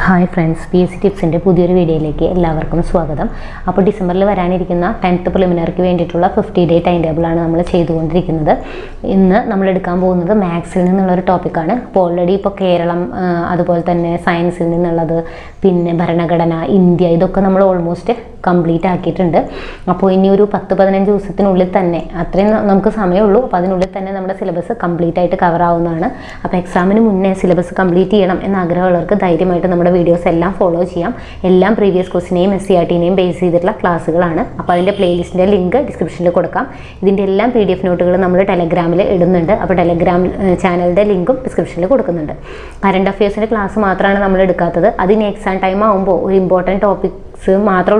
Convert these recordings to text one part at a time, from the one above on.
Hi friends, PSC ടിപ്സിൻ്റെ പുതിയൊരു വീഡിയോയിലേക്ക് എല്ലാവർക്കും സ്വാഗതം. അപ്പോൾ ഡിസംബറിൽ വരാനിരിക്കുന്ന 10th പ്രിലിമിനറിക്ക് വേണ്ടിയിട്ടുള്ള 50 ഡേ ടൈം ടേബിളാണ് നമ്മൾ ചെയ്തുകൊണ്ടിരിക്കുന്നത്. ഇന്ന് നമ്മൾ എടുക്കാൻ പോകുന്നത് മാത്സിൽ നിന്നുള്ളൊരു ടോപ്പിക്കാണ്. അപ്പോൾ ഓൾറെഡി ഇപ്പോൾ കേരളം, അതുപോലെ തന്നെ സയൻസിൽ നിന്നുള്ളത്, പിന്നെ ഭരണഘടന, ഇന്ത്യ, ഇതൊക്കെ നമ്മൾ ഓൾമോസ്റ്റ് കംപ്ലീറ്റ് ആക്കിയിട്ടുണ്ട്. അപ്പോൾ ഇനി ഒരു 10-15 ദിവസത്തിനുള്ളിൽ തന്നെ, അത്രയും നമുക്ക് സമയമുള്ളൂ, അപ്പോൾ അതിനുള്ളിൽ തന്നെ നമ്മുടെ സിലബസ് കംപ്ലീറ്റ് ആയിട്ട് കവർ ആവുന്നതാണ്. അപ്പോൾ എക്സാമിന് മുന്നേ സിലബസ് കംപ്ലീറ്റ് ചെയ്യണം എന്ന ആഗ്രഹമുള്ളവർക്ക് ധൈര്യമായിട്ട് നമ്മുടെ വീഡിയോസ് എല്ലാം ഫോളോ ചെയ്യാം. എല്ലാം പ്രീവിയസ് ക്വസ്റ്റിനെയും SCRTനെയും ബേസ് ചെയ്തിട്ടുള്ള ക്ലാസ്സുകളാണ്. അപ്പോൾ അതിൻ്റെ പ്ലേലിസ്റ്റിൻ്റെ ലിങ്ക് ഡിസ്ക്രിപ്ഷനിൽ കൊടുക്കാം. ഇതിൻ്റെ എല്ലാം PDF നോട്ടുകൾ നമ്മൾ ടെലഗ്രാമിൽ ഇടുന്നുണ്ട്. അപ്പോൾ ടെലഗ്രാം ചാനലിൻ്റെ ലിങ്കും ഡിസ്ക്രിപ്ഷനിൽ കൊടുക്കുന്നുണ്ട്. കറണ്ട് അഫയേഴ്സിൻ്റെ ക്ലാസ് മാത്രമാണ് നമ്മൾ എടുക്കാത്തത്. അതിന് എക്സാം ടൈം ആകുമ്പോൾ ഒരു ഇമ്പോർട്ടൻറ്റ് ടോപ്പിക്സ് മാത്രം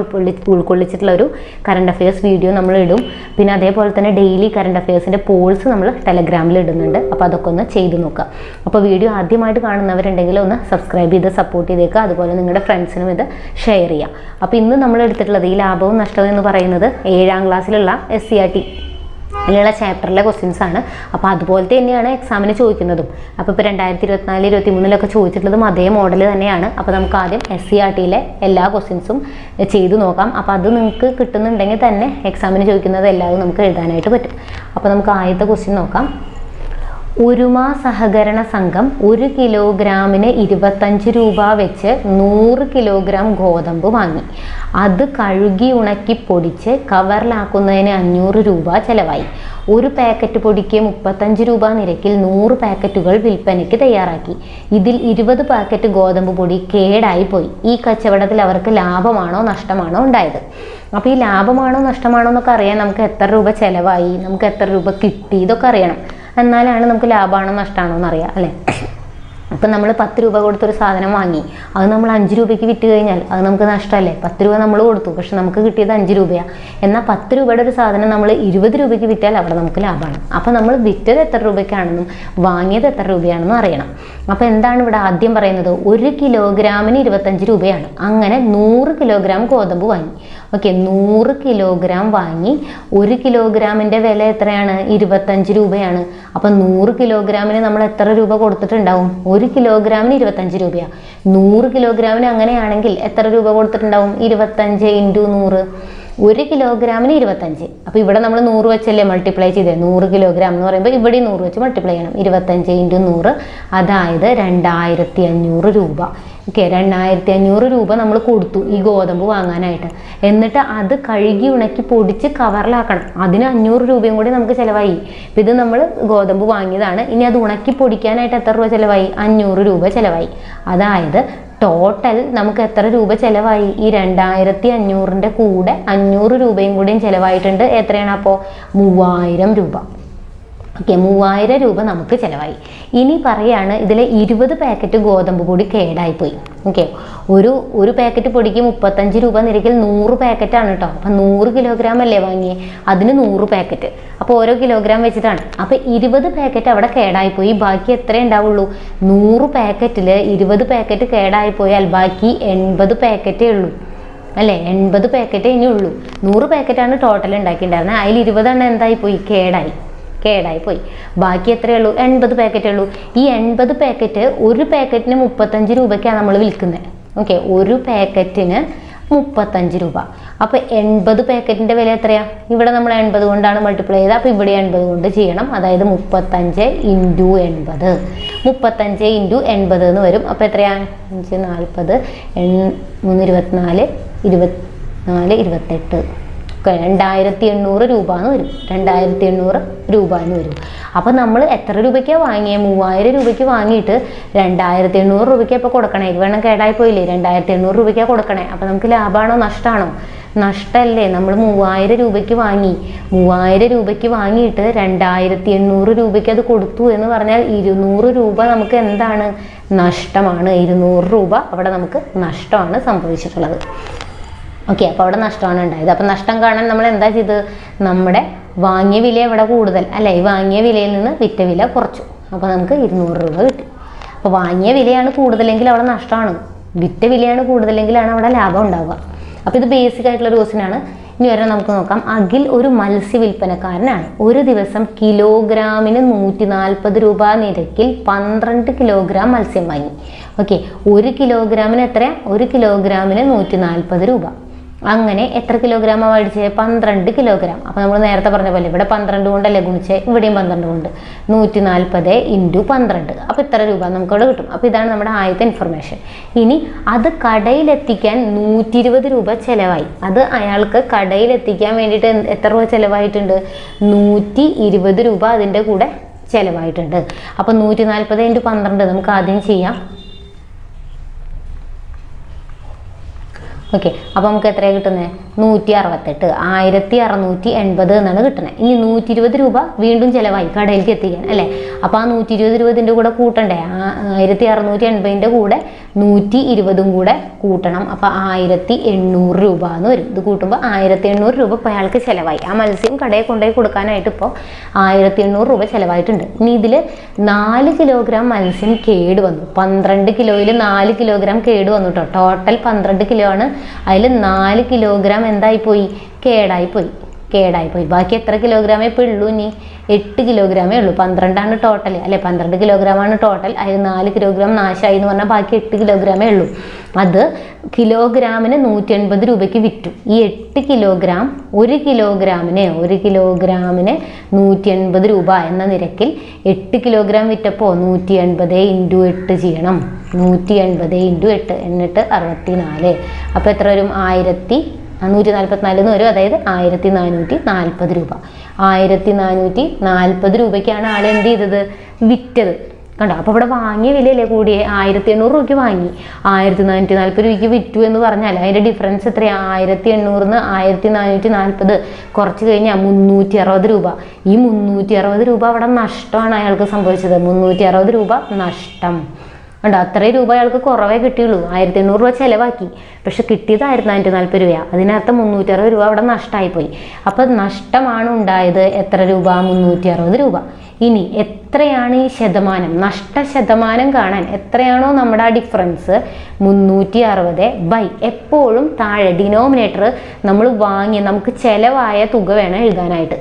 ഉൾക്കൊള്ളിച്ചിട്ടുള്ള ഒരു കറണ്ട് അഫയേഴ്സ് വീഡിയോ നമ്മൾ ഇടും. പിന്നെ അതേപോലെ തന്നെ ഡെയിലി കറണ്ട് അഫയേഴ്സിൻ്റെ പോൾസ് നമ്മൾ ടെലഗ്രാമിൽ ഇടുന്നുണ്ട്. അപ്പോൾ അതൊക്കെ ഒന്ന് ചെയ്ത് നോക്കാം. അപ്പോൾ വീഡിയോ ആദ്യമായിട്ട് കാണുന്നവരുണ്ടെങ്കിൽ ഒന്ന് സബ്സ്ക്രൈബ് ചെയ്ത് സപ്പോർട്ട് ചെയ്തേക്കുക. അതുപോലെ നിങ്ങളുടെ ഫ്രണ്ട്സിനും ഇത് ഷെയർ ചെയ്യാം. അപ്പോൾ ഇന്ന് നമ്മൾ എടുത്തിട്ടുള്ളത് ഈ ലാഭവും നഷ്ടവും എന്ന് പറയുന്നത് 7ാം ക്ലാസ്സിലുള്ള SCRT അതിലുള്ള ചാപ്റ്ററിലെ ക്വസ്റ്റ്യൻസ് ആണ്. അപ്പോൾ അതുപോലത്തെ തന്നെയാണ് എക്സാമിന് ചോദിക്കുന്നതും. അപ്പോൾ ഇപ്പോൾ 2024-23 ചോദിച്ചിട്ടുള്ളതും അതേ മോഡൽ തന്നെയാണ്. അപ്പോൾ നമുക്ക് ആദ്യം SCRTയിലെ എല്ലാ ക്വസ്റ്റ്യൻസും ചെയ്തു നോക്കാം. അപ്പോൾ അത് നിങ്ങൾക്ക് കിട്ടുന്നുണ്ടെങ്കിൽ തന്നെ എക്സാമിന് ചോദിക്കുന്നത് എല്ലാവരും നമുക്ക് എഴുതാനായിട്ട് പറ്റും. അപ്പോൾ നമുക്ക് ആദ്യത്തെ ക്വസ്റ്റ്യൻ നോക്കാം. ഉരുമ സഹകരണ സംഘം 1 കിലോഗ്രാമിന് 25 രൂപ വെച്ച് 100 കിലോഗ്രാം ഗോതമ്പ് വാങ്ങി. അത് കഴുകി ഉണക്കി പൊടിച്ച് കവറിലാക്കുന്നതിന് 500 രൂപ ചെലവായി. ഒരു പാക്കറ്റ് പൊടിക്ക് 35 രൂപ നിരക്കിൽ 100 പാക്കറ്റുകൾ വിൽപ്പനയ്ക്ക് തയ്യാറാക്കി. ഇതിൽ 20 പാക്കറ്റ് ഗോതമ്പ് പൊടി കേടായി പോയി. ഈ കച്ചവടത്തിൽ അവർക്ക് ലാഭമാണോ നഷ്ടമാണോ ഉണ്ടായത്? അപ്പോൾ ഈ ലാഭമാണോ നഷ്ടമാണോ എന്നൊക്കെ അറിയാൻ നമുക്ക് എത്ര രൂപ ചെലവായി, നമുക്ക് എത്ര രൂപ കിട്ടി, ഇതൊക്കെ അറിയണം. എന്നാലാണ് നമുക്ക് ലാഭമാണോ നഷ്ടമാണോ എന്നറിയാം, അല്ലേ? അപ്പം നമ്മൾ 10 രൂപ കൊടുത്തൊരു സാധനം വാങ്ങി, അത് നമ്മൾ 5 രൂപയ്ക്ക് വിറ്റ് കഴിഞ്ഞാൽ അത് നമുക്ക് നഷ്ടമല്ലേ? 10 രൂപ നമ്മൾ കൊടുത്തു, പക്ഷെ നമുക്ക് കിട്ടിയത് 5 രൂപയാണ്. എന്നാൽ 10 രൂപയുടെ ഒരു സാധനം നമ്മൾ 20 രൂപയ്ക്ക് വിറ്റാൽ അവിടെ നമുക്ക് ലാഭമാണ്. അപ്പോൾ നമ്മൾ വിറ്റത് എത്ര രൂപയ്ക്കാണെന്നും വാങ്ങിയത് എത്ര രൂപയാണെന്നും അറിയണം. അപ്പോൾ എന്താണ് ഇവിടെ ആദ്യം പറയുന്നത്? 1 കിലോഗ്രാമിന് 25 രൂപയാണ്. അങ്ങനെ 100 കിലോഗ്രാം ഗോതമ്പ് വാങ്ങി. ഓക്കെ, 100 കിലോഗ്രാം വാങ്ങി. 1 കിലോഗ്രാമിൻ്റെ വില എത്രയാണ്? 25 രൂപയാണ്. അപ്പം 100 കിലോഗ്രാമിന് നമ്മൾ എത്ര രൂപ കൊടുത്തിട്ടുണ്ടാവും? 1 കിലോഗ്രാമിന് 25 രൂപയാണ്. 100 കിലോഗ്രാമിന് അങ്ങനെയാണെങ്കിൽ എത്ര രൂപ കൊടുത്തിട്ടുണ്ടാവും? 25 × 100. 1 കിലോഗ്രാമിന് 25. അപ്പോൾ ഇവിടെ നമ്മൾ 100 വെച്ചല്ലേ മൾട്ടിപ്ലൈ ചെയ്തേ? 100 കിലോഗ്രാം എന്ന് പറയുമ്പോൾ ഇവിടെ 100 വെച്ച് മൾട്ടിപ്ലൈ ചെയ്യണം. 25 × 100, അതായത് 2500 രൂപ. ഓക്കെ, 2500 രൂപ നമ്മൾ കൊടുത്തു ഈ ഗോതമ്പ് വാങ്ങാനായിട്ട്. എന്നിട്ട് അത് കഴുകി ഉണക്കി പൊടിച്ച് കവറിലാക്കണം. അതിന് 500 രൂപയും കൂടി നമുക്ക് ചിലവായി. ഇപ്പം ഇത് നമ്മൾ ഗോതമ്പ് വാങ്ങിയതാണ്. ഇനി അത് ഉണക്കി പൊടിക്കാനായിട്ട് എത്ര രൂപ ചിലവായി? 500 രൂപ ചിലവായി. അതായത് ടോട്ടൽ നമുക്ക് എത്ര രൂപ ചിലവായി? ഈ 2500ൻ്റെ കൂടെ 500 രൂപയും കൂടിയും ചിലവായിട്ടുണ്ട്. എത്രയാണ് അപ്പോൾ? 3000 രൂപ. ഓക്കെ, 3000 രൂപ നമുക്ക് ചിലവായി. ഇനി പറയാണ് ഇതിലെ 20 പാക്കറ്റ് ഗോതമ്പ് പൊടി കേടായിപ്പോയി. ഓക്കെ, ഒരു പാക്കറ്റ് പൊടിക്ക് 35 രൂപ നിരക്കിൽ 100 പാക്കറ്റാണ് കേട്ടോ. അപ്പം 100 കിലോഗ്രാം അല്ലേ വാങ്ങിയേ? അതിന് 100 പാക്കറ്റ്. അപ്പോൾ ഓരോ കിലോഗ്രാം വെച്ചിട്ടാണ്. അപ്പോൾ 20 പാക്കറ്റ് അവിടെ കേടായിപ്പോയി. ബാക്കി എത്ര ഉണ്ടാവുള്ളൂ? 100 പാക്കറ്റിൽ 20 പാക്കറ്റ് കേടായിപ്പോയാൽ ബാക്കി 80 പാക്കറ്റേ ഉള്ളൂ, അല്ലേ? 80 പാക്കറ്റേ ഇനി ഉള്ളൂ. 100 പാക്കറ്റാണ് ടോട്ടൽ ഉണ്ടാക്കിയിട്ടുണ്ടായിരുന്നത്. അതിൽ 20 എന്തായിപ്പോയി? കേടായിപ്പോയി. ബാക്കി എത്രയുള്ളൂ? 80 പാക്കറ്റേ ഉള്ളൂ. ഈ 80 പാക്കറ്റ്, ഒരു പാക്കറ്റിന് 35 രൂപയ്ക്കാണ് നമ്മൾ വിൽക്കുന്നത്. ഓക്കെ, ഒരു പാക്കറ്റിന് 35 രൂപ. അപ്പോൾ 80 പാക്കറ്റിൻ്റെ വില എത്രയാണ്? ഇവിടെ നമ്മൾ 80 കൊണ്ടാണ് മൾട്ടിപ്ലൈ ചെയ്തത്. അപ്പോൾ ഇവിടെ 80 കൊണ്ട് ചെയ്യണം. അതായത് 35 × 80. 35 × 80 എന്ന് വരും. അപ്പോൾ എത്രയാണ്? 5 40 3 24 24 28. 2800 രൂപ എന്ന് വരും. 2800 രൂപ എന്ന് വരും. അപ്പോൾ നമ്മൾ എത്ര രൂപയ്ക്കാണ് വാങ്ങിയത്? 3000 രൂപയ്ക്ക് വാങ്ങിയിട്ട് 2800 രൂപയ്ക്ക് ഇപ്പോൾ കൊടുക്കണേ. ഇത് വേണം, കേടായിപ്പോയില്ലേ? 2800 രൂപയ്ക്കാണ് കൊടുക്കണേ. അപ്പോൾ നമുക്ക് ലാഭമാണോ നഷ്ടമാണോ? നഷ്ടമല്ലേ? നമ്മൾ 3000 രൂപയ്ക്ക് വാങ്ങി. 3000 രൂപയ്ക്ക് വാങ്ങിയിട്ട് 2800 രൂപയ്ക്ക് അത് കൊടുത്തു എന്ന് പറഞ്ഞാൽ 200 രൂപ നമുക്ക് എന്താണ്? നഷ്ടമാണ്. 200 രൂപ അവിടെ നമുക്ക് നഷ്ടമാണ് സംഭവിച്ചിട്ടുള്ളത്. ഓക്കെ, അപ്പോൾ അവിടെ നഷ്ടമാണ് ഉണ്ടായത്. അപ്പോൾ നഷ്ടം കാണാൻ നമ്മൾ എന്താ ചെയ്തത്? നമ്മുടെ വാങ്ങിയ വില എവിടെ കൂടുതൽ, അല്ലേ? ഈ വാങ്ങിയ വിലയിൽ നിന്ന് വിറ്റ വില കുറച്ചു. അപ്പോൾ നമുക്ക് 200 രൂപ കിട്ടി. അപ്പോൾ വാങ്ങിയ വിലയാണ് കൂടുതലെങ്കിൽ അവിടെ നഷ്ടമാണ്, വിറ്റ വിലയാണ് കൂടുതലെങ്കിലാണ് അവിടെ ലാഭം ഉണ്ടാവുക. അപ്പോൾ ഇത് ബേസിക് ആയിട്ടുള്ളൊരു ക്വസ്റ്റ്യൻ ആണ്. ഇനി വരെ നമുക്ക് നോക്കാം. അഖിൽ ഒരു മത്സ്യ വിൽപ്പനക്കാരനാണ്. ഒരു ദിവസം കിലോഗ്രാമിന് 140 രൂപ നിരക്കിൽ 12 കിലോഗ്രാം മത്സ്യം വാങ്ങി. ഓക്കെ, 1 കിലോഗ്രാമിന് എത്രയാ? 1 കിലോഗ്രാമിന് 140 രൂപ. അങ്ങനെ എത്ര കിലോഗ്രാമാണ് മേടിച്ചത്? 12 കിലോഗ്രാം. അപ്പോൾ നമ്മൾ നേരത്തെ പറഞ്ഞ പോലെ ഇവിടെ 12 കൊണ്ടല്ലേ ഗുണിച്ചത്, ഇവിടെയും 12 കൊണ്ട്. 140 × 12. അപ്പോൾ ഇത്ര രൂപ നമുക്കവിടെ കിട്ടും. അപ്പോൾ ഇതാണ് നമ്മുടെ ആദ്യത്തെ ഇൻഫർമേഷൻ. ഇനി അത് കടയിലെത്തിക്കാൻ 120 രൂപ ചിലവായി. അത് അയാൾക്ക് കടയിലെത്തിക്കാൻ വേണ്ടിയിട്ട് എത്ര രൂപ ചിലവായിട്ടുണ്ട്? 120 രൂപ അതിൻ്റെ കൂടെ ചിലവായിട്ടുണ്ട്. അപ്പോൾ 140 × 12 നമുക്ക് ആദ്യം ചെയ്യാം. ഓക്കെ, അപ്പോൾ നമുക്ക് എത്രയാണ് കിട്ടുന്നത്? 168, 1680 എന്നാണ് കിട്ടുന്നത്. ഇനി 120 രൂപ വീണ്ടും ചിലവായി കടയിലേക്ക് എത്തിക്കാൻ അല്ലേ. അപ്പോൾ ആ 120 രൂപ ഇതിൻ്റെ കൂടെ കൂട്ടണ്ടേ? 1680 കൂടെ 120 കൂടെ കൂട്ടണം. അപ്പോൾ 1800 രൂപ എന്ന് വരും. ഇത് കൂട്ടുമ്പോൾ 1800 രൂപ ഇപ്പോൾ അയാൾക്ക് ചിലവായി. ആ മത്സ്യം കടയിൽ കൊണ്ടുപോയി കൊടുക്കാനായിട്ട് ഇപ്പോൾ 1800 രൂപ ചിലവായിട്ടുണ്ട്. ഇനി ഇതിൽ 4 കിലോഗ്രാം മത്സ്യം കേട് വന്നു. 12 കിലോയിൽ 4 കിലോഗ്രാം കേട് വന്നു കേട്ടോ. ടോട്ടൽ 12 കിലോ ആണ്. അതിൽ 4 കിലോഗ്രാം എന്തായിപ്പോയി? കേടായിപ്പോയി. ബാക്കി എത്ര കിലോഗ്രാമേ ഇപ്പോൾ ഉള്ളൂ? ഇനി 8 കിലോഗ്രാമേ ഉള്ളൂ. 12 ടോട്ടൽ അല്ലേ, 12 കിലോഗ്രാമാണ് ടോട്ടൽ. അതിൽ 4 കിലോഗ്രാം നാശമായി എന്ന് പറഞ്ഞാൽ ബാക്കി 8 കിലോഗ്രാമേ ഉള്ളൂ. അത് കിലോഗ്രാമിന് 180 രൂപയ്ക്ക് വിറ്റു. ഈ 8 കിലോഗ്രാം 1 കിലോഗ്രാമിന് 180 രൂപ എന്ന നിരക്കിൽ 8 കിലോഗ്രാം വിറ്റപ്പോൾ 180 × 8 ചെയ്യണം. 180 × 8 എന്നിട്ട് 64. അപ്പോൾ എത്ര വരും? 144 എന്ന് വരും. അതായത് 1440 രൂപ. 1440 രൂപയ്ക്കാണ് ആൾ എന്ത് ചെയ്തത്? വിറ്റത്. കണ്ടോ? അപ്പോൾ ഇവിടെ വാങ്ങിയ വിലയല്ലേ കൂടിയേ? 1800 രൂപയ്ക്ക് വാങ്ങി, 1440 രൂപയ്ക്ക് വിറ്റു എന്ന് പറഞ്ഞാൽ അതിൻ്റെ ഡിഫറൻസ് എത്രയാണ്? 1800 1440 കുറച്ച് കഴിഞ്ഞാൽ 360 രൂപ. ഈ 360 രൂപ അവിടെ നഷ്ടമാണ് അയാൾക്ക് സംഭവിച്ചത്. 360 രൂപ നഷ്ടം. കണ്ടോ? അത്രയും രൂപ അയാൾക്ക് കുറവേ കിട്ടിയുള്ളൂ. 1800 രൂപ ചിലവാക്കി, പക്ഷെ കിട്ടിയത് 1440 രൂപയാണ്. അതിനർത്ഥം 360 രൂപ അവിടെ നഷ്ടമായിപ്പോയി. അപ്പോൾ നഷ്ടമാണ് ഉണ്ടായത്. എത്ര രൂപ? 360 രൂപ. ഇനി എത്രയാണ് ഈ ശതമാനം? നഷ്ടശതമാനം കാണാൻ എത്രയാണോ നമ്മുടെ ആ ഡിഫറൻസ് 360 എപ്പോഴും താഴെ ഡിനോമിനേറ്റർ നമ്മൾ വാങ്ങിയ നമുക്ക് ചിലവായ തുക വേണം എഴുതാനായിട്ട്.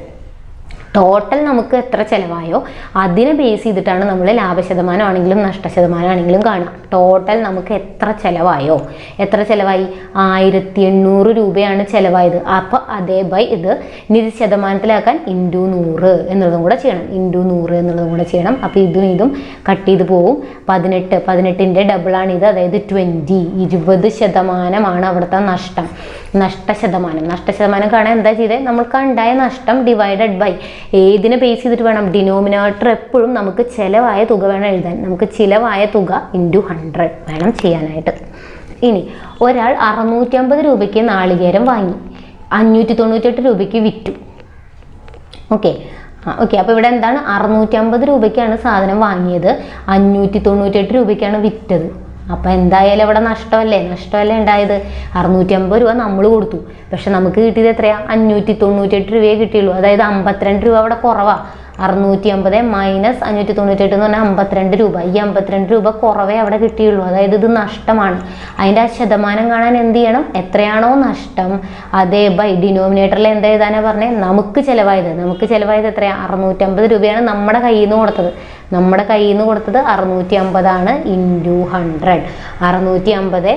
ടോട്ടൽ നമുക്ക് എത്ര ചിലവായോ അതിനെ ബേസ് ചെയ്തിട്ടാണ് നമ്മൾ ലാഭശതമാനം ആണെങ്കിലും നഷ്ടശതമാനം ആണെങ്കിലും കാണുക. ടോട്ടൽ നമുക്ക് എത്ര ചിലവായോ, എത്ര ചിലവായി? 1800 രൂപയാണ് ചിലവായത്. അപ്പോൾ അതേ ഇത് ഇനി ഇത് ശതമാനത്തിലാക്കാൻ × 100 എന്നുള്ളതും കൂടെ ചെയ്യണം. × 100 എന്നുള്ളതും കൂടെ ചെയ്യണം. അപ്പോൾ ഇതും കട്ട് ചെയ്ത് പോവും. 18ൻ്റെ ഡബിളാണ് ഇത്. അതായത് 20% അവിടുത്തെ നഷ്ടം. നഷ്ടശതമാനം കാണാൻ എന്താ ചെയ്തത്? നമ്മൾക്ക് ഉണ്ടായ നഷ്ടം ഡിവൈഡഡ് ബൈ ഏതിനെ ബേസ് ചെയ്തിട്ട് വേണം? ഡിനോമിനേറ്റർ എപ്പോഴും നമുക്ക് ചിലവായ തുക വേണം എഴുതാൻ. നമുക്ക് ചിലവായ തുക × 100 വേണം ചെയ്യാനായിട്ട്. ഇനി ഒരാൾ 650 രൂപയ്ക്ക് നാളികേരം വാങ്ങി, 598 രൂപയ്ക്ക് വിറ്റു. ഓക്കെ, അപ്പോൾ ഇവിടെ എന്താണ്? 650 രൂപയ്ക്കാണ് സാധനം വാങ്ങിയത്, 598 രൂപയ്ക്കാണ് വിറ്റത്. അപ്പോൾ എന്തായാലും അവിടെ നഷ്ടമല്ലേ ഉണ്ടായത്? 650 രൂപ നമ്മൾ കൊടുത്തു, പക്ഷെ നമുക്ക് കിട്ടിയത് എത്രയാണ്? 598 രൂപയെ കിട്ടിയുള്ളൂ. അതായത് 52 രൂപ അവിടെ കുറവാണ്. 650 മൈനസ് 598 എന്ന് പറഞ്ഞാൽ 52 രൂപ. ഈ 52 രൂപ കുറവേ അവിടെ കിട്ടിയുള്ളൂ. അതായത് ഇത് നഷ്ടമാണ്. അതിൻ്റെ ആ ശതമാനം കാണാൻ എന്ത് ചെയ്യണം? എത്രയാണോ നഷ്ടം അതേ ബൈ ഡിനോമിനേറ്ററിൽ എന്താ എഴുതാനാണ് പറഞ്ഞത്? നമുക്ക് ചിലവായത് എത്രയാണ്? 650 രൂപയാണ് നമ്മുടെ കയ്യിൽ നിന്ന് കൊടുത്തത്. 650 ആണ് × 100. 650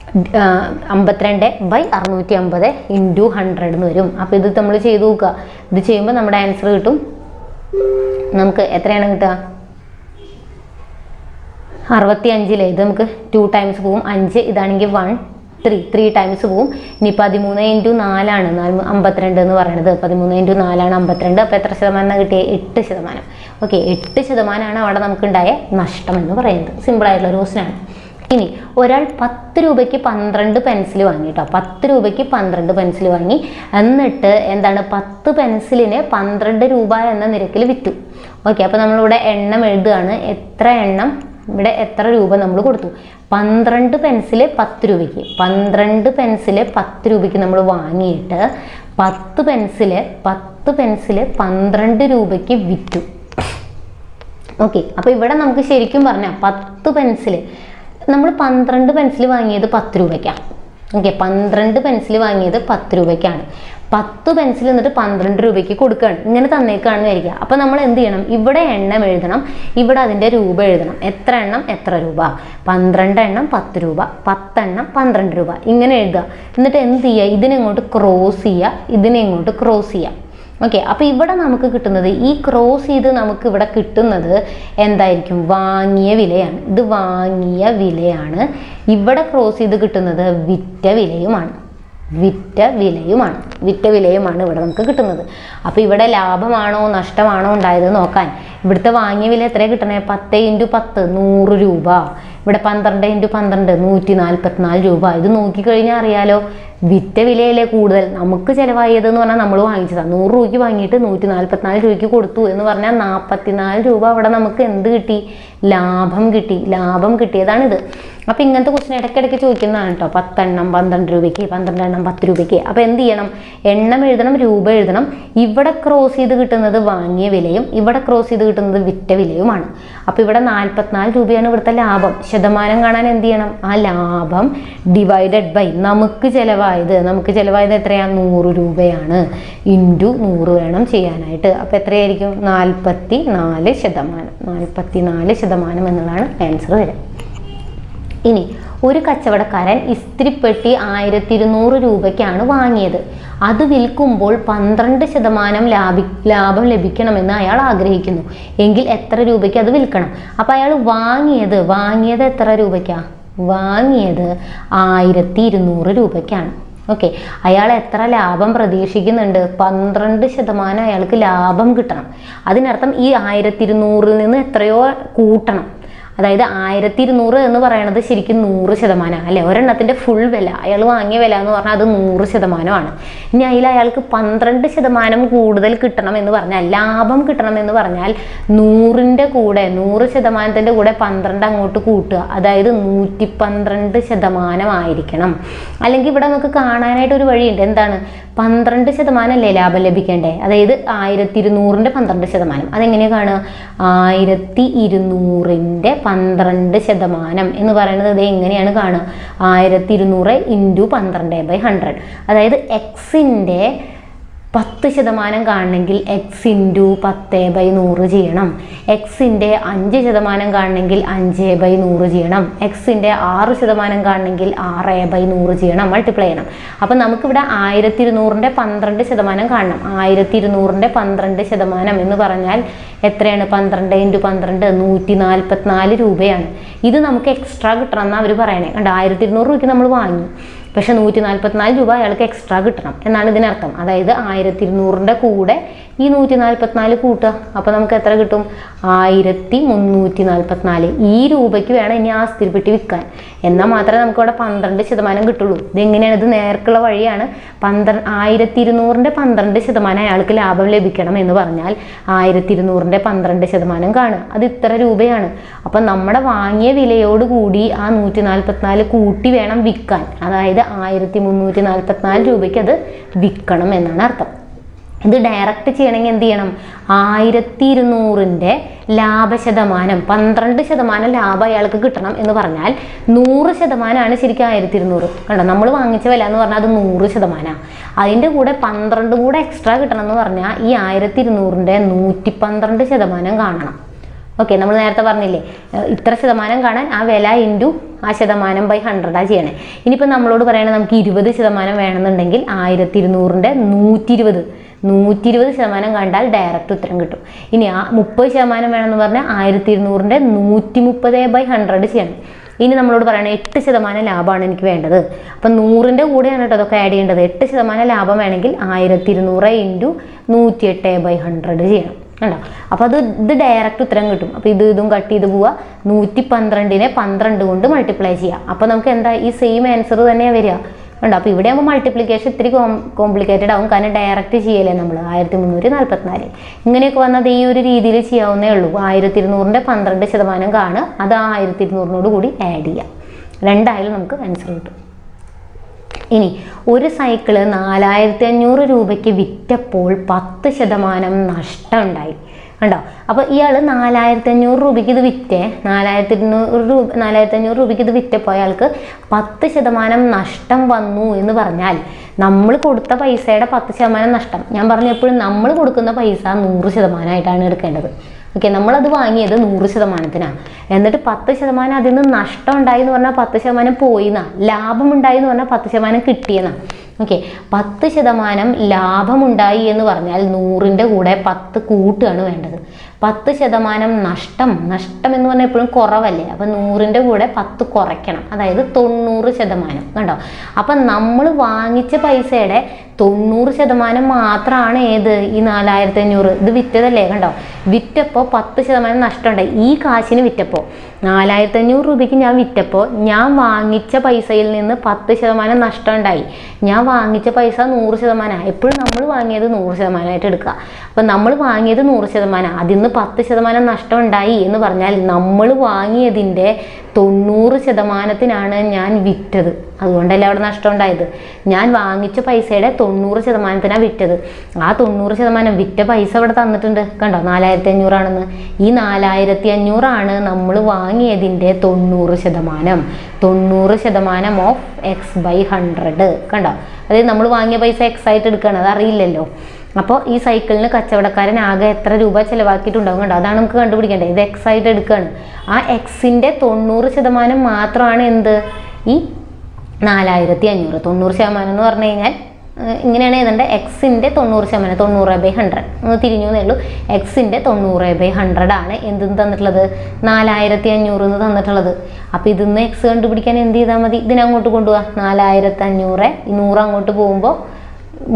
52/650 × 100 എന്ന് വരും. അപ്പോൾ ഇത് നമ്മൾ ചെയ്ത് നോക്കുക. ഇത് ചെയ്യുമ്പോൾ നമ്മുടെ ആൻസർ കിട്ടും. നമുക്ക് എത്രയാണ് കിട്ടുക? 65. ഇത് നമുക്ക് 2 ടൈംസ് പോവും. 5 ഇതാണെങ്കിൽ 1 3 ടൈംസ് പോവും. ഇനി 13 × 4 ആണ് 52 എന്ന് പറയുന്നത്. 13 × 4 ആണ് 52. അപ്പോൾ എത്ര ശതമാനം കിട്ടിയത്? 8%. ഓക്കെ, 8% അവിടെ നമുക്കുണ്ടായ നഷ്ടം എന്ന് പറയുന്നത്. സിമ്പിളായിട്ടുള്ള ഒരു ക്വസ്റ്റ്യനാണ്. ഇനി ഒരാൾ 10 രൂപയ്ക്ക് 12 പെൻസിൽ വാങ്ങി കേട്ടോ. 10 രൂപയ്ക്ക് 12 പെൻസിൽ വാങ്ങി. എന്നിട്ട് എന്താണ്? 10 പെൻസിലിന് 12 രൂപ എന്ന നിരക്കിൽ വിറ്റു. ഓക്കെ, അപ്പോൾ നമ്മളിവിടെ എണ്ണം എഴുതുകയാണ്. എത്ര എണ്ണം? ഇവിടെ എത്ര രൂപ നമ്മൾ കൊടുത്തു? 12 പെൻസിൽ 10 രൂപയ്ക്ക്. 12 പെൻസിൽ 10 രൂപയ്ക്ക് നമ്മൾ വാങ്ങിയിട്ട് 10 പെൻസിൽ 12 രൂപയ്ക്ക് വിറ്റു. ഓക്കെ, അപ്പോൾ ഇവിടെ നമുക്ക് ശരിക്കും പറഞ്ഞാൽ 10 പെൻസിൽ നമ്മൾ 12 പെൻസിൽ വാങ്ങിയത് 10 രൂപയ്ക്കാണ്. ഓക്കെ, 12 പെൻസിൽ വാങ്ങിയത് 10 രൂപയ്ക്കാണ്. 10 പെൻസിൽ എന്നിട്ട് 12 രൂപയ്ക്ക് കൊടുക്കുകയാണ്, ഇങ്ങനെ തന്നേക്കാണെന്ന് വിചാരിക്കുക. അപ്പം നമ്മൾ എന്ത് ചെയ്യണം? ഇവിടെ എണ്ണം എഴുതണം, ഇവിടെ അതിൻ്റെ രൂപ എഴുതണം. എത്ര എണ്ണം എത്ര രൂപ, 12 എണ്ണം 10 രൂപ, 10 എണ്ണം 12 രൂപ, ഇങ്ങനെ എഴുതുക. എന്നിട്ട് എന്ത് ചെയ്യുക? ഇതിനെ ഇങ്ങോട്ട് ക്രോസ് ചെയ്യുക, ഇതിനെ ഇങ്ങോട്ട് ക്രോസ് ചെയ്യുക. ഓക്കെ, അപ്പോൾ ഇവിടെ നമുക്ക് കിട്ടുന്നത്, ഈ ക്രോസ് ചെയ്ത് നമുക്ക് ഇവിടെ കിട്ടുന്നത് എന്തായിരിക്കും? വാങ്ങിയ വിലയാണ്. ഇത് വാങ്ങിയ വിലയാണ്. ഇവിടെ ക്രോസ് ചെയ്ത് കിട്ടുന്നത് വിറ്റ വിലയുമാണ്. വിറ്റ വിലയുമാണ് ഇവിടെ നമുക്ക് കിട്ടുന്നത്. അപ്പോൾ ഇവിടെ ലാഭമാണോ നഷ്ടമാണോ ഉണ്ടായത് നോക്കാൻ ഇവിടുത്തെ വാങ്ങിയ വില എത്രയാണ് കിട്ടണേ? 10 × 10 100 രൂപ. ഇവിടെ 12 × 12 144 രൂപ. ഇത് നോക്കിക്കഴിഞ്ഞാൽ അറിയാലോ, വിറ്റ വിലയിലെ കൂടുതൽ. നമുക്ക് ചിലവായതെന്ന് പറഞ്ഞാൽ നമ്മൾ വാങ്ങിച്ചതാണ് 100 രൂപയ്ക്ക് വാങ്ങിയിട്ട് 144 രൂപയ്ക്ക് കൊടുത്തു എന്ന് പറഞ്ഞാൽ 44 രൂപ അവിടെ നമുക്ക് എന്ത് കിട്ടി? ലാഭം കിട്ടി. ലാഭം കിട്ടിയതാണിത്. അപ്പോൾ ഇങ്ങനത്തെ ക്വസ്റ്റ്യൻ ഇടയ്ക്കിടയ്ക്ക് ചോദിക്കുന്നതാണ് കേട്ടോ. 10 എണ്ണം 12 രൂപയ്ക്ക്, 12 എണ്ണം 10 രൂപയ്ക്ക്. അപ്പോൾ എന്ത് ചെയ്യണം? എണ്ണം എഴുതണം, രൂപ എഴുതണം. ഇവിടെ ക്രോസ് ചെയ്ത് കിട്ടുന്നത് വാങ്ങിയ വിലയും ഇവിടെ ക്രോസ് ചെയ്ത് കിട്ടുന്നത് വിറ്റ വിലയുമാണ്. അപ്പോൾ ഇവിടെ 44 രൂപയാണ് ഇവിടുത്തെ ലാഭം. ശതമാനം കാണാൻ എന്ത് ചെയ്യണം? ആ ലാഭം ഡിവൈഡഡ് ബൈ നമുക്ക് ചിലവായത് എത്രയാണ്? 100 രൂപയാണ്. ഇൻറ്റു 100 വേണം ചെയ്യാനായിട്ട്. അപ്പോൾ എത്രയായിരിക്കും? 44%. 44% എന്നുള്ളതാണ് ആൻസർ വരിക. ഇനി ഒരു കച്ചവടക്കാരൻ ഇസ്തിരിപ്പെട്ടി 1200 രൂപയ്ക്കാണ് വാങ്ങിയത്. അത് വിൽക്കുമ്പോൾ 12% ലാഭം ലഭിക്കണമെന്ന് അയാൾ ആഗ്രഹിക്കുന്നു. എങ്കിൽ എത്ര രൂപയ്ക്ക് അത് വിൽക്കണം? അപ്പോൾ അയാൾ വാങ്ങിയത് എത്ര രൂപയ്ക്കാണ്? വാങ്ങിയത് 1200 രൂപയ്ക്കാണ്. ഓക്കെ, അയാൾ എത്ര ലാഭം പ്രതീക്ഷിക്കുന്നുണ്ട്? 12% അയാൾക്ക് ലാഭം കിട്ടണം. അതിനർത്ഥം ഈ 1200 നിന്ന് എത്രയോ കൂട്ടണം. അതായത് 1200 എന്ന് പറയുന്നത് ശരിക്കും 100% അല്ലേ? ഒരെണ്ണത്തിൻ്റെ ഫുൾ വില, അയാൾ വാങ്ങിയ വില എന്ന് പറഞ്ഞാൽ അത് 100%. ഇനി അതിൽ അയാൾക്ക് 12% കൂടുതൽ കിട്ടണം എന്ന് പറഞ്ഞാൽ, ലാഭം കിട്ടണം എന്ന് പറഞ്ഞാൽ 100ൻ്റെ കൂടെ 100%ൻ്റെ കൂടെ 12 അങ്ങോട്ട് കൂട്ടുക. അതായത് 112% ആയിരിക്കണം. അല്ലെങ്കിൽ ഇവിടെ നമുക്ക് കാണാനായിട്ട് ഒരു വഴിയുണ്ട്. എന്താണ്? 12% അല്ലേ ലാഭം ലഭിക്കേണ്ടേ? അതായത് 1200ൻ്റെ 12%. അതെങ്ങനെയാണ് കാണുക? 1200ൻ്റെ 12% എന്ന് പറയുന്നത് ഇത് എങ്ങനെയാണ് കാണുക? 1200 × 12/100. അതായത് എക്സിൻ്റെ 10% കാണണമെങ്കിൽ x × 10/100 ചെയ്യണം. എക്സിൻ്റെ 5% കാണണമെങ്കിൽ 5/100 ചെയ്യണം. എക്സിൻ്റെ 6% കാണണമെങ്കിൽ 6/100 ചെയ്യണം. മൾട്ടിപ്ലൈ ചെയ്യണം. അപ്പം നമുക്കിവിടെ 1200ൻ്റെ 12% കാണണം. 1200ൻ്റെ 12% എന്ന് പറഞ്ഞാൽ എത്രയാണ്? 12 × 12 144 രൂപയാണ്. ഇത് നമുക്ക് എക്സ്ട്രാ കിട്ടണം എന്നാണ് അവർ പറയണേ. കണ്ട, 1200 രൂപയ്ക്ക് നമ്മൾ വാങ്ങി, പക്ഷെ 144 രൂപ അയാൾക്ക് എക്സ്ട്രാ കിട്ടണം എന്നാണ് ഇതിനർത്ഥം. അതായത് 1200ൻ്റെ കൂടെ ഈ 144 കൂട്ടുക. അപ്പോൾ നമുക്ക് എത്ര കിട്ടും? 1344. ഈ രൂപയ്ക്ക് വേണം ഇനി ആ ഇസ്തിരിപ്പെട്ടി വിൽക്കാൻ. എന്നാൽ മാത്രമേ നമുക്കിവിടെ 12% കിട്ടുള്ളൂ. ഇതെങ്ങനെയാണ്? ഇത് നേർക്കുള്ള വഴിയാണ്. 1200ൻ്റെ 12% അയാൾക്ക് ലാഭം ലഭിക്കണം എന്ന് പറഞ്ഞാൽ 1200ൻ്റെ 12% കാണുക. അത് ഇത്ര രൂപയാണ്. അപ്പം നമ്മുടെ വാങ്ങിയ വിലയോടുകൂടി ആ 144 കൂട്ടി വേണം വിൽക്കാൻ. അതായത് 1344 രൂപയ്ക്ക് അത് വിൽക്കണം എന്നാണ് അർത്ഥം. ഇത് ഡയറക്റ്റ് ചെയ്യണമെങ്കിൽ എന്ത് ചെയ്യണം? 1200ൻ്റെ ലാഭശതമാനം 12% ലാഭം അയാൾക്ക് കിട്ടണം എന്ന് പറഞ്ഞാൽ 100% ശരിക്കും 1200. കണ്ടോ, നമ്മൾ വാങ്ങിച്ച വില എന്ന് പറഞ്ഞാൽ അത് 100%. അതിൻ്റെ കൂടെ 12 കൂടെ എക്സ്ട്രാ കിട്ടണം എന്ന് പറഞ്ഞാൽ ഈ 1200ൻ്റെ 112% കാണണം. ഓക്കെ, നമ്മൾ നേരത്തെ പറഞ്ഞില്ലേ ഇത്ര ശതമാനം കാണാൻ ആ വില ഇൻറ്റു ആ %/100 ചെയ്യണേ. ഇനിയിപ്പോൾ നമ്മളോട് പറയണത് നമുക്ക് 20% വേണമെന്നുണ്ടെങ്കിൽ 1200ൻ്റെ 120% കണ്ടാൽ ഡയറക്റ്റ് ഉത്തരം കിട്ടും. ഇനി ആ 30% വേണമെന്ന് പറഞ്ഞാൽ 1200ൻ്റെ 130/100 ചെയ്യണം. ഇനി നമ്മളോട് പറയണത് 8% ലാഭമാണ് എനിക്ക് വേണ്ടത്. അപ്പം 100ൻ്റെ കൂടെയാണ് കേട്ടോ അതൊക്കെ ആഡ് ചെയ്യേണ്ടത്. 8% ലാഭം വേണമെങ്കിൽ 1200 × 108/100 ചെയ്യണം. കണ്ടോ, അപ്പോൾ ഇത് ഡയറക്റ്റ് ഉത്തരം കിട്ടും. അപ്പോൾ ഇതും കട്ട് ചെയ്ത് പോവുക. 112നെ 12 കൊണ്ട് മൾട്ടിപ്ലൈ ചെയ്യുക. അപ്പോൾ നമുക്ക് എന്താ ഈ സെയിം ആൻസർ തന്നെയാണ് വരിക. കണ്ടോ, അപ്പോൾ ഇവിടെ ആകുമ്പോൾ മൾട്ടിപ്ലിക്കേഷൻ ഇത്തിരി കോംപ്ലിക്കേറ്റഡ് ആവും. കാരണം ഡയറക്റ്റ് ചെയ്യല്ലേ നമ്മൾ 1344. ഇങ്ങനെയൊക്കെ വന്നത് ഈ ഒരു രീതിയിൽ ചെയ്യാവുന്നേ ഉള്ളൂ. 1200ൻ്റെ 12% കാണുക, അത് ആ 1200നോട് കൂടി ആഡ് ചെയ്യുക. രണ്ടായാലും നമുക്ക് ആൻസർ കിട്ടും. ഇനി ഒരു സൈക്കിള് 4500 രൂപയ്ക്ക് വിറ്റപ്പോൾ 10% നഷ്ടമുണ്ടായി. കണ്ടോ? അപ്പോൾ ഇയാൾ 4500 രൂപയ്ക്ക് ഇത് വിറ്റേ, 4500 രൂപയ്ക്ക് ഇത് വിറ്റപ്പോൾ അയാൾക്ക് 10% നഷ്ടം വന്നു എന്ന് പറഞ്ഞാൽ നമ്മൾ കൊടുത്ത പൈസയുടെ 10% നഷ്ടം. ഞാൻ പറഞ്ഞു എപ്പോഴും നമ്മൾ കൊടുക്കുന്ന പൈസ 100% എടുക്കേണ്ടത്. ഓക്കെ, നമ്മളത് വാങ്ങിയത് 100%, എന്നിട്ട് 10% അതിൽ നിന്ന് നഷ്ടം ഉണ്ടായി എന്ന് പറഞ്ഞാൽ 10% പോയിന്നാ, ലാഭം ഉണ്ടായി എന്ന് പറഞ്ഞാൽ 10% കിട്ടിയെന്നാ. ഓക്കെ, 10% ലാഭമുണ്ടായി എന്ന് പറഞ്ഞാൽ 100ൻ്റെ കൂടെ 10 കൂട്ടുകയാണ് വേണ്ടത്. 10% നഷ്ടം എന്ന് പറഞ്ഞാൽ എപ്പോഴും കുറവല്ലേ, അപ്പം 100ൻ്റെ കൂടെ 10 കുറയ്ക്കണം, അതായത് 90%. കണ്ടോ? അപ്പം നമ്മൾ വാങ്ങിച്ച പൈസയുടെ 90% മാത്രമാണ് ഏത്, ഈ 4500. ഇത് വിറ്റതല്ലേ? കണ്ടോ? വിറ്റപ്പോൾ 10% നഷ്ടമുണ്ടായി. ഈ കാശിന് വിറ്റപ്പോൾ 4500 രൂപയ്ക്ക് ഞാൻ വിറ്റപ്പോൾ ഞാൻ വാങ്ങിച്ച പൈസയിൽ നിന്ന് 10% നഷ്ടം ഉണ്ടായി. ഞാൻ വാങ്ങിച്ച പൈസ 100%. എപ്പോഴും നമ്മൾ വാങ്ങിയത് 100% എടുക്കുക. അപ്പം നമ്മൾ വാങ്ങിയത് 100%, അതിൽ നിന്ന് 10% നഷ്ടം ഉണ്ടായി എന്ന് പറഞ്ഞാൽ നമ്മൾ വാങ്ങിയതിൻ്റെ 90%-നാണ് ഞാൻ വിറ്റത്. അതുകൊണ്ടല്ലേ അവിടെ നഷ്ടം ഉണ്ടായത്. ഞാൻ വാങ്ങിച്ച പൈസയുടെ 90%-നാണ് വിറ്റത്. ആ 90% വിറ്റ പൈസ ഇവിടെ തന്നിട്ടുണ്ട്. കണ്ടോ? 4500 ആണെന്ന്. ഈ 4500 നമ്മൾ വാങ്ങിയതിൻ്റെ 90%. 90% ഓഫ് x/100. കണ്ടോ? അതായത് നമ്മൾ വാങ്ങിയ പൈസ x ആയിട്ട് എടുക്കുകയാണ്, അത് അറിയില്ലല്ലോ. അപ്പോൾ ഈ സൈക്കിളിന് കച്ചവടക്കാരൻ ആകെ എത്ര രൂപ ചിലവാക്കിയിട്ടുണ്ടാവും? കണ്ടോ? അതാണ് നമുക്ക് കണ്ടുപിടിക്കേണ്ടത്. ഇത് x ആയിട്ട് എടുക്കുകയാണ്. ആ എക്സിൻ്റെ 90% മാത്രമാണ് എന്ത്, ഈ 4500. 90% എന്ന് പറഞ്ഞു കഴിഞ്ഞാൽ ഇങ്ങനെയാണ് എഴുതേണ്ടത്. എക്സിൻ്റെ 90%, 90/100. ഒന്ന് തിരിഞ്ഞു എന്നേ ഉള്ളൂ. എക്സിൻ്റെ 90/100 ആണ് എന്തെന്ന് തന്നിട്ടുള്ളത്, 4500 എന്ന് തന്നിട്ടുള്ളത്. അപ്പോൾ ഇതിന്ന് എക്സ് കണ്ടുപിടിക്കാൻ എന്ത് ചെയ്താൽ മതി, ഇതിനങ്ങോട്ട് കൊണ്ടുപോകാം. 4500 100 അങ്ങോട്ട് പോകുമ്പോൾ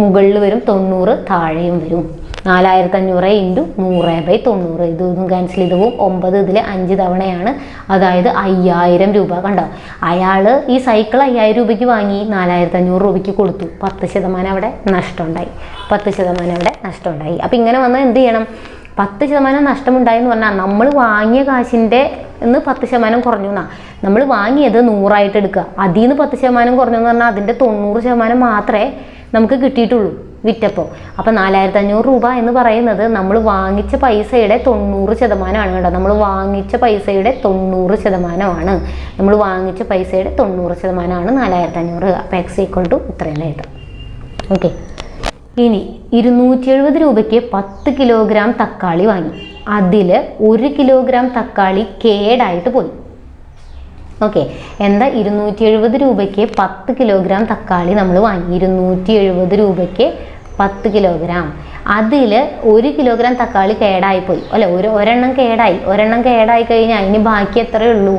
മുകളിൽ വരും, 90 താഴെയും വരും. 4500 × 100/90. ഇതൊന്നും ക്യാൻസൽ ചെയ്ത് പോകും. 9 ഇതിൽ 5 തവണയാണ്, അതായത് 5000 രൂപ. കണ്ടോ? അയാൾ ഈ സൈക്കിൾ 5000 രൂപയ്ക്ക് വാങ്ങി, 4500 രൂപയ്ക്ക് കൊടുത്തു. 10% അവിടെ നഷ്ടമുണ്ടായി. 10% അവിടെ നഷ്ടമുണ്ടായി. അപ്പം ഇങ്ങനെ വന്നാൽ എന്ത് ചെയ്യണം? 10% നഷ്ടമുണ്ടായി എന്ന് പറഞ്ഞാൽ നമ്മൾ വാങ്ങിയ കാശിൻ്റെ 10% കുറഞ്ഞു എന്നാ. നമ്മൾ വാങ്ങിയത് 100 ആയിട്ട് എടുക്കുക, അതിൽ നിന്ന് 10% കുറഞ്ഞു എന്ന് പറഞ്ഞാൽ അതിൻ്റെ 90% മാത്രമേ നമുക്ക് കിട്ടിയിട്ടുള്ളൂ വിറ്റപ്പോൾ. അപ്പം 4500 രൂപ എന്ന് പറയുന്നത് നമ്മൾ വാങ്ങിച്ച പൈസയുടെ 90%ആണ്. കേട്ടോ? നമ്മൾ വാങ്ങിച്ച പൈസയുടെ 90%ആണ്. നമ്മൾ വാങ്ങിച്ച പൈസയുടെ 90%ആണ് 4500. അപ്പം x ഇത്രയും എഴുതാം. ഓക്കെ, ഇനി 270 രൂപയ്ക്ക് 10 കിലോഗ്രാം തക്കാളി വാങ്ങി. അതിൽ 1 കിലോഗ്രാം തക്കാളി കേടായിട്ട് പോയി. ഓക്കെ, എന്താ 270 രൂപയ്ക്ക് 10 കിലോഗ്രാം തക്കാളി നമ്മൾ വാങ്ങി. 270 രൂപയ്ക്ക് 10 കിലോഗ്രാം. അതിൽ 1 കിലോഗ്രാം തക്കാളി കേടായിപ്പോയി അല്ലേ, ഒരെണ്ണം കേടായി കഴിഞ്ഞാൽ അതിന് ബാക്കി എത്രയേ ഉള്ളൂ,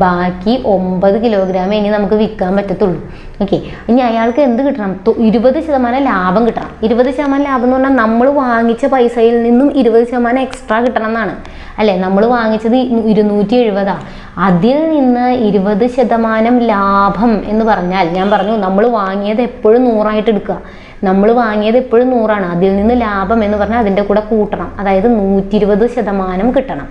ബാക്കി 9 കിലോഗ്രാമേ ഇനി നമുക്ക് വിൽക്കാൻ പറ്റത്തുള്ളൂ. ഓക്കെ, ഇനി അയാൾക്ക് എന്ത് കിട്ടണം, 20% ലാഭം കിട്ടണം. 20% ലാഭം എന്ന് പറഞ്ഞാൽ നമ്മൾ വാങ്ങിച്ച പൈസയിൽ നിന്നും 20% എക്സ്ട്രാ കിട്ടണം എന്നാണ് അല്ലേ. നമ്മൾ വാങ്ങിച്ചത് 270, അതിൽ നിന്ന് 20% ലാഭം എന്ന് പറഞ്ഞാൽ, ഞാൻ പറഞ്ഞു നമ്മൾ വാങ്ങിയത് എപ്പോഴും 100 എടുക്കുക. നമ്മൾ വാങ്ങിയത് എപ്പോഴും 100, അതിൽ നിന്ന് ലാഭം എന്ന് പറഞ്ഞാൽ അതിൻ്റെ കൂടെ കൂട്ടണം, അതായത് 120% കിട്ടണം.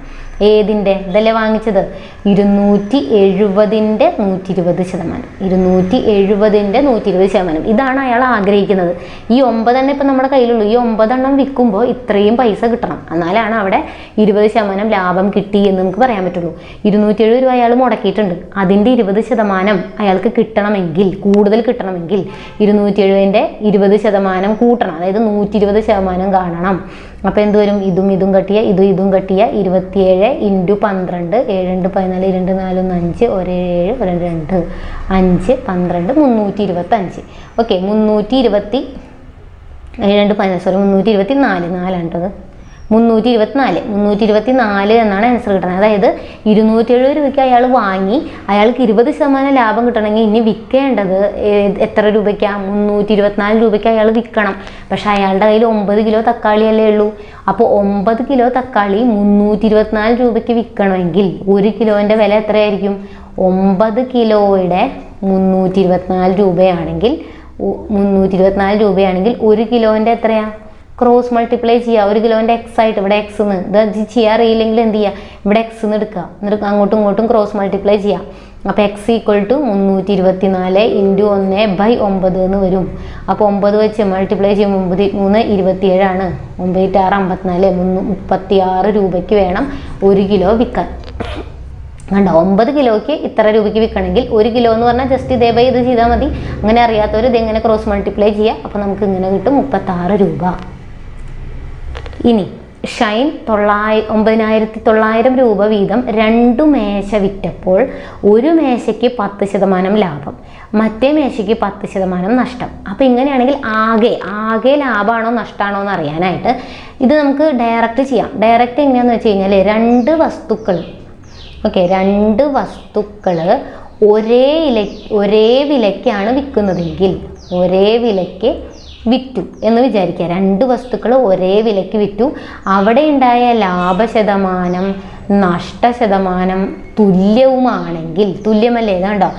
ഏതിൻ്റെ, ഇതല്ലേ വാങ്ങിച്ചത്, 270ൻ്റെ 120%. 270ൻ്റെ 120%. ഇതാണ് അയാൾ ആഗ്രഹിക്കുന്നത്. ഈ 9 എണ്ണം ഇപ്പം നമ്മുടെ കയ്യിലുള്ളൂ. ഈ 9 എണ്ണം വിൽക്കുമ്പോൾ ഇത്രയും പൈസ കിട്ടണം, എന്നാലാണ് അവിടെ 20% ലാഭം കിട്ടി എന്ന് നമുക്ക് പറയാൻ പറ്റുള്ളൂ. 270 രൂപ അയാൾ മുടക്കിയിട്ടുണ്ട്. അതിൻ്റെ 20% അയാൾക്ക് കിട്ടണമെങ്കിൽ, കൂടുതൽ കിട്ടണമെങ്കിൽ 270ൻ്റെ 20% കൂട്ടണം, അതായത് 120% കാണണം. അപ്പോൾ എന്ത് വരും, ഇതും കട്ടിയ ഇതും കട്ടിയ 27 × 12, 7 × 14, 2 4 5, 1 7, 1 2 5, 12, 325. ഓക്കെ, 324 4 324 എന്നാണ് ആൻസർ കിട്ടുന്നത്. അതായത് 270 രൂപയ്ക്ക് അയാൾ വാങ്ങി, അയാൾക്ക് 20% ലാഭം കിട്ടണമെങ്കിൽ ഇനി വിൽക്കേണ്ടത് എത്ര രൂപയ്ക്കാണ്, 324 രൂപയ്ക്ക് അയാൾ വിൽക്കണം. പക്ഷെ അയാളുടെ കയ്യിൽ 9 കിലോ തക്കാളിയല്ലേ ഉള്ളൂ. അപ്പോൾ 9 കിലോ തക്കാളി 324 രൂപയ്ക്ക് വിൽക്കണമെങ്കിൽ 1 കിലോൻ്റെ വില എത്രയായിരിക്കും, 9 കിലോയുടെ 324 രൂപയാണെങ്കിൽ 1 കിലോൻ്റെ എത്രയാണ്, ക്രോസ് മൾട്ടിപ്ലൈ ചെയ്യുക. 1 കിലോൻ്റെ എക്സ് ആയിട്ട് ഇവിടെ എക്സ് എന്ന് ഇത് ചെയ്യാൻ അറിയില്ലെങ്കിൽ എന്ത് ചെയ്യുക, ഇവിടെ എക്സ് എന്ന് എടുക്കുക, എന്നിട്ട് അങ്ങോട്ടും ഇങ്ങോട്ടും ക്രോസ് മൾട്ടിപ്ലൈ ചെയ്യാം. അപ്പോൾ എക്സ് ഈക്വൽ ടു 324 ഇൻറ്റു 1/9 എന്ന് വരും. അപ്പോൾ 9 വെച്ച് മൾട്ടിപ്ലൈ ചെയ്യുമ്പോൾ 3 27 ആണ്. 9 6 54 36 രൂപയ്ക്ക് വേണം 1 കിലോ വിൽക്കാൻ. കണ്ടോ, 9 കിലോയ്ക്ക് ഇത്ര രൂപയ്ക്ക് വിൽക്കണമെങ്കിൽ 1 കിലോ എന്ന് പറഞ്ഞാൽ ജസ്റ്റ് ഇതേപോലെ ഇത് ചെയ്താൽ മതി. അങ്ങനെ അറിയാത്തവർ ഇതെങ്ങനെ ക്രോസ് മൾട്ടിപ്ലൈ ചെയ്യുക. അപ്പോൾ നമുക്ക് ഇങ്ങനെ കിട്ടും 36 രൂപ. ഇനി ഷൈൻ 9,900 രൂപ വീതം 2 മേശ വിറ്റപ്പോൾ ഒരു മേശയ്ക്ക് 10% ലാഭം, മറ്റേ മേശയ്ക്ക് 10% നഷ്ടം. അപ്പോൾ ഇങ്ങനെയാണെങ്കിൽ ആകെ ലാഭമാണോ നഷ്ടമാണോ എന്ന് അറിയാനായിട്ട് ഇത് നമുക്ക് ഡയറക്റ്റ് ചെയ്യാം. ഡയറക്റ്റ് എങ്ങനെയാണെന്ന് വെച്ച് കഴിഞ്ഞാൽ 2 വസ്തുക്കൾ ഒരേ വിലയ്ക്കാണ് വിൽക്കുന്നതെങ്കിൽ ഒരേ വിലയ്ക്ക് വിറ്റു എന്ന് വിചാരിക്കുക. 2 വസ്തുക്കൾ ഒരേ വിലയ്ക്ക് വിറ്റു. അവിടെ ഉണ്ടായ ലാഭശതമാനം നഷ്ടശതമാനം തുല്യവുമാണെങ്കിൽ, തുല്യമല്ലേ, കണ്ടോ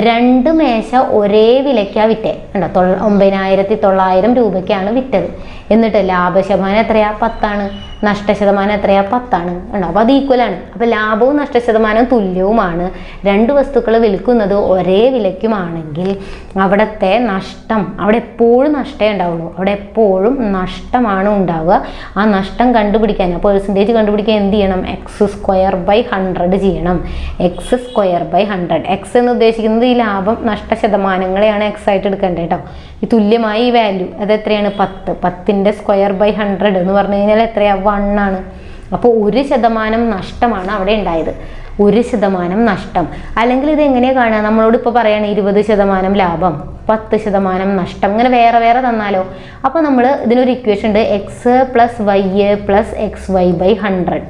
2 മേശ ഒരേ വിലയ്ക്കാണ് വിറ്റേ, കണ്ടോ 9,900 രൂപയ്ക്കാണ് വിറ്റത്. എന്നിട്ട് ലാഭശതമാനം എത്രയാ, 10 നഷ്ടശതമാനം എത്രയാ, 10 കണ്ടോ. അപ്പോൾ അത് ഈക്വലാണ്. അപ്പോൾ ലാഭവും നഷ്ടശതമാനവും തുല്യവുമാണ്. 2 വസ്തുക്കൾ വിൽക്കുന്നത് ഒരേ വിലയ്ക്കുമാണെങ്കിൽ അവിടുത്തെ നഷ്ടം, അവിടെ എപ്പോഴും നഷ്ടമേ ഉണ്ടാവുള്ളൂ, അവിടെ എപ്പോഴും നഷ്ടമാണ് ഉണ്ടാവുക. ആ നഷ്ടം കണ്ടുപിടിക്കാൻ, പെർസെൻറ്റേജ് കണ്ടുപിടിക്കാൻ എന്ത് ചെയ്യണം, x²/100 ചെയ്യണം. x²/100. എക്സ് എന്ന് ഉദ്ദേശിക്കുന്നത് ഈ ലാഭം നഷ്ടശതമാനങ്ങളെയാണ് എക്സ് ആയിട്ട് എടുക്കേണ്ടത് കേട്ടോ. ഈ തുല്യമായ ഈ വാല്യൂ അത് എത്രയാണ്, 10ൻ്റെ square/100 എന്ന് പറഞ്ഞു കഴിഞ്ഞാൽ എത്രയാണ്, 1 ആണ്. അപ്പോൾ 1% നഷ്ടമാണ് അവിടെ ഉണ്ടായത്. 1% നഷ്ടം. അല്ലെങ്കിൽ ഇത് എങ്ങനെയാണ് കാണുക, നമ്മളോട് ഇപ്പോൾ പറയുകയാണ് 20% ലാഭം 10% നഷ്ടം, ഇങ്ങനെ വേറെ വേറെ തന്നാലോ. അപ്പോൾ നമ്മൾ ഇതിനൊരു ഇക്വേഷൻ ഉണ്ട്, x + y + xy/100.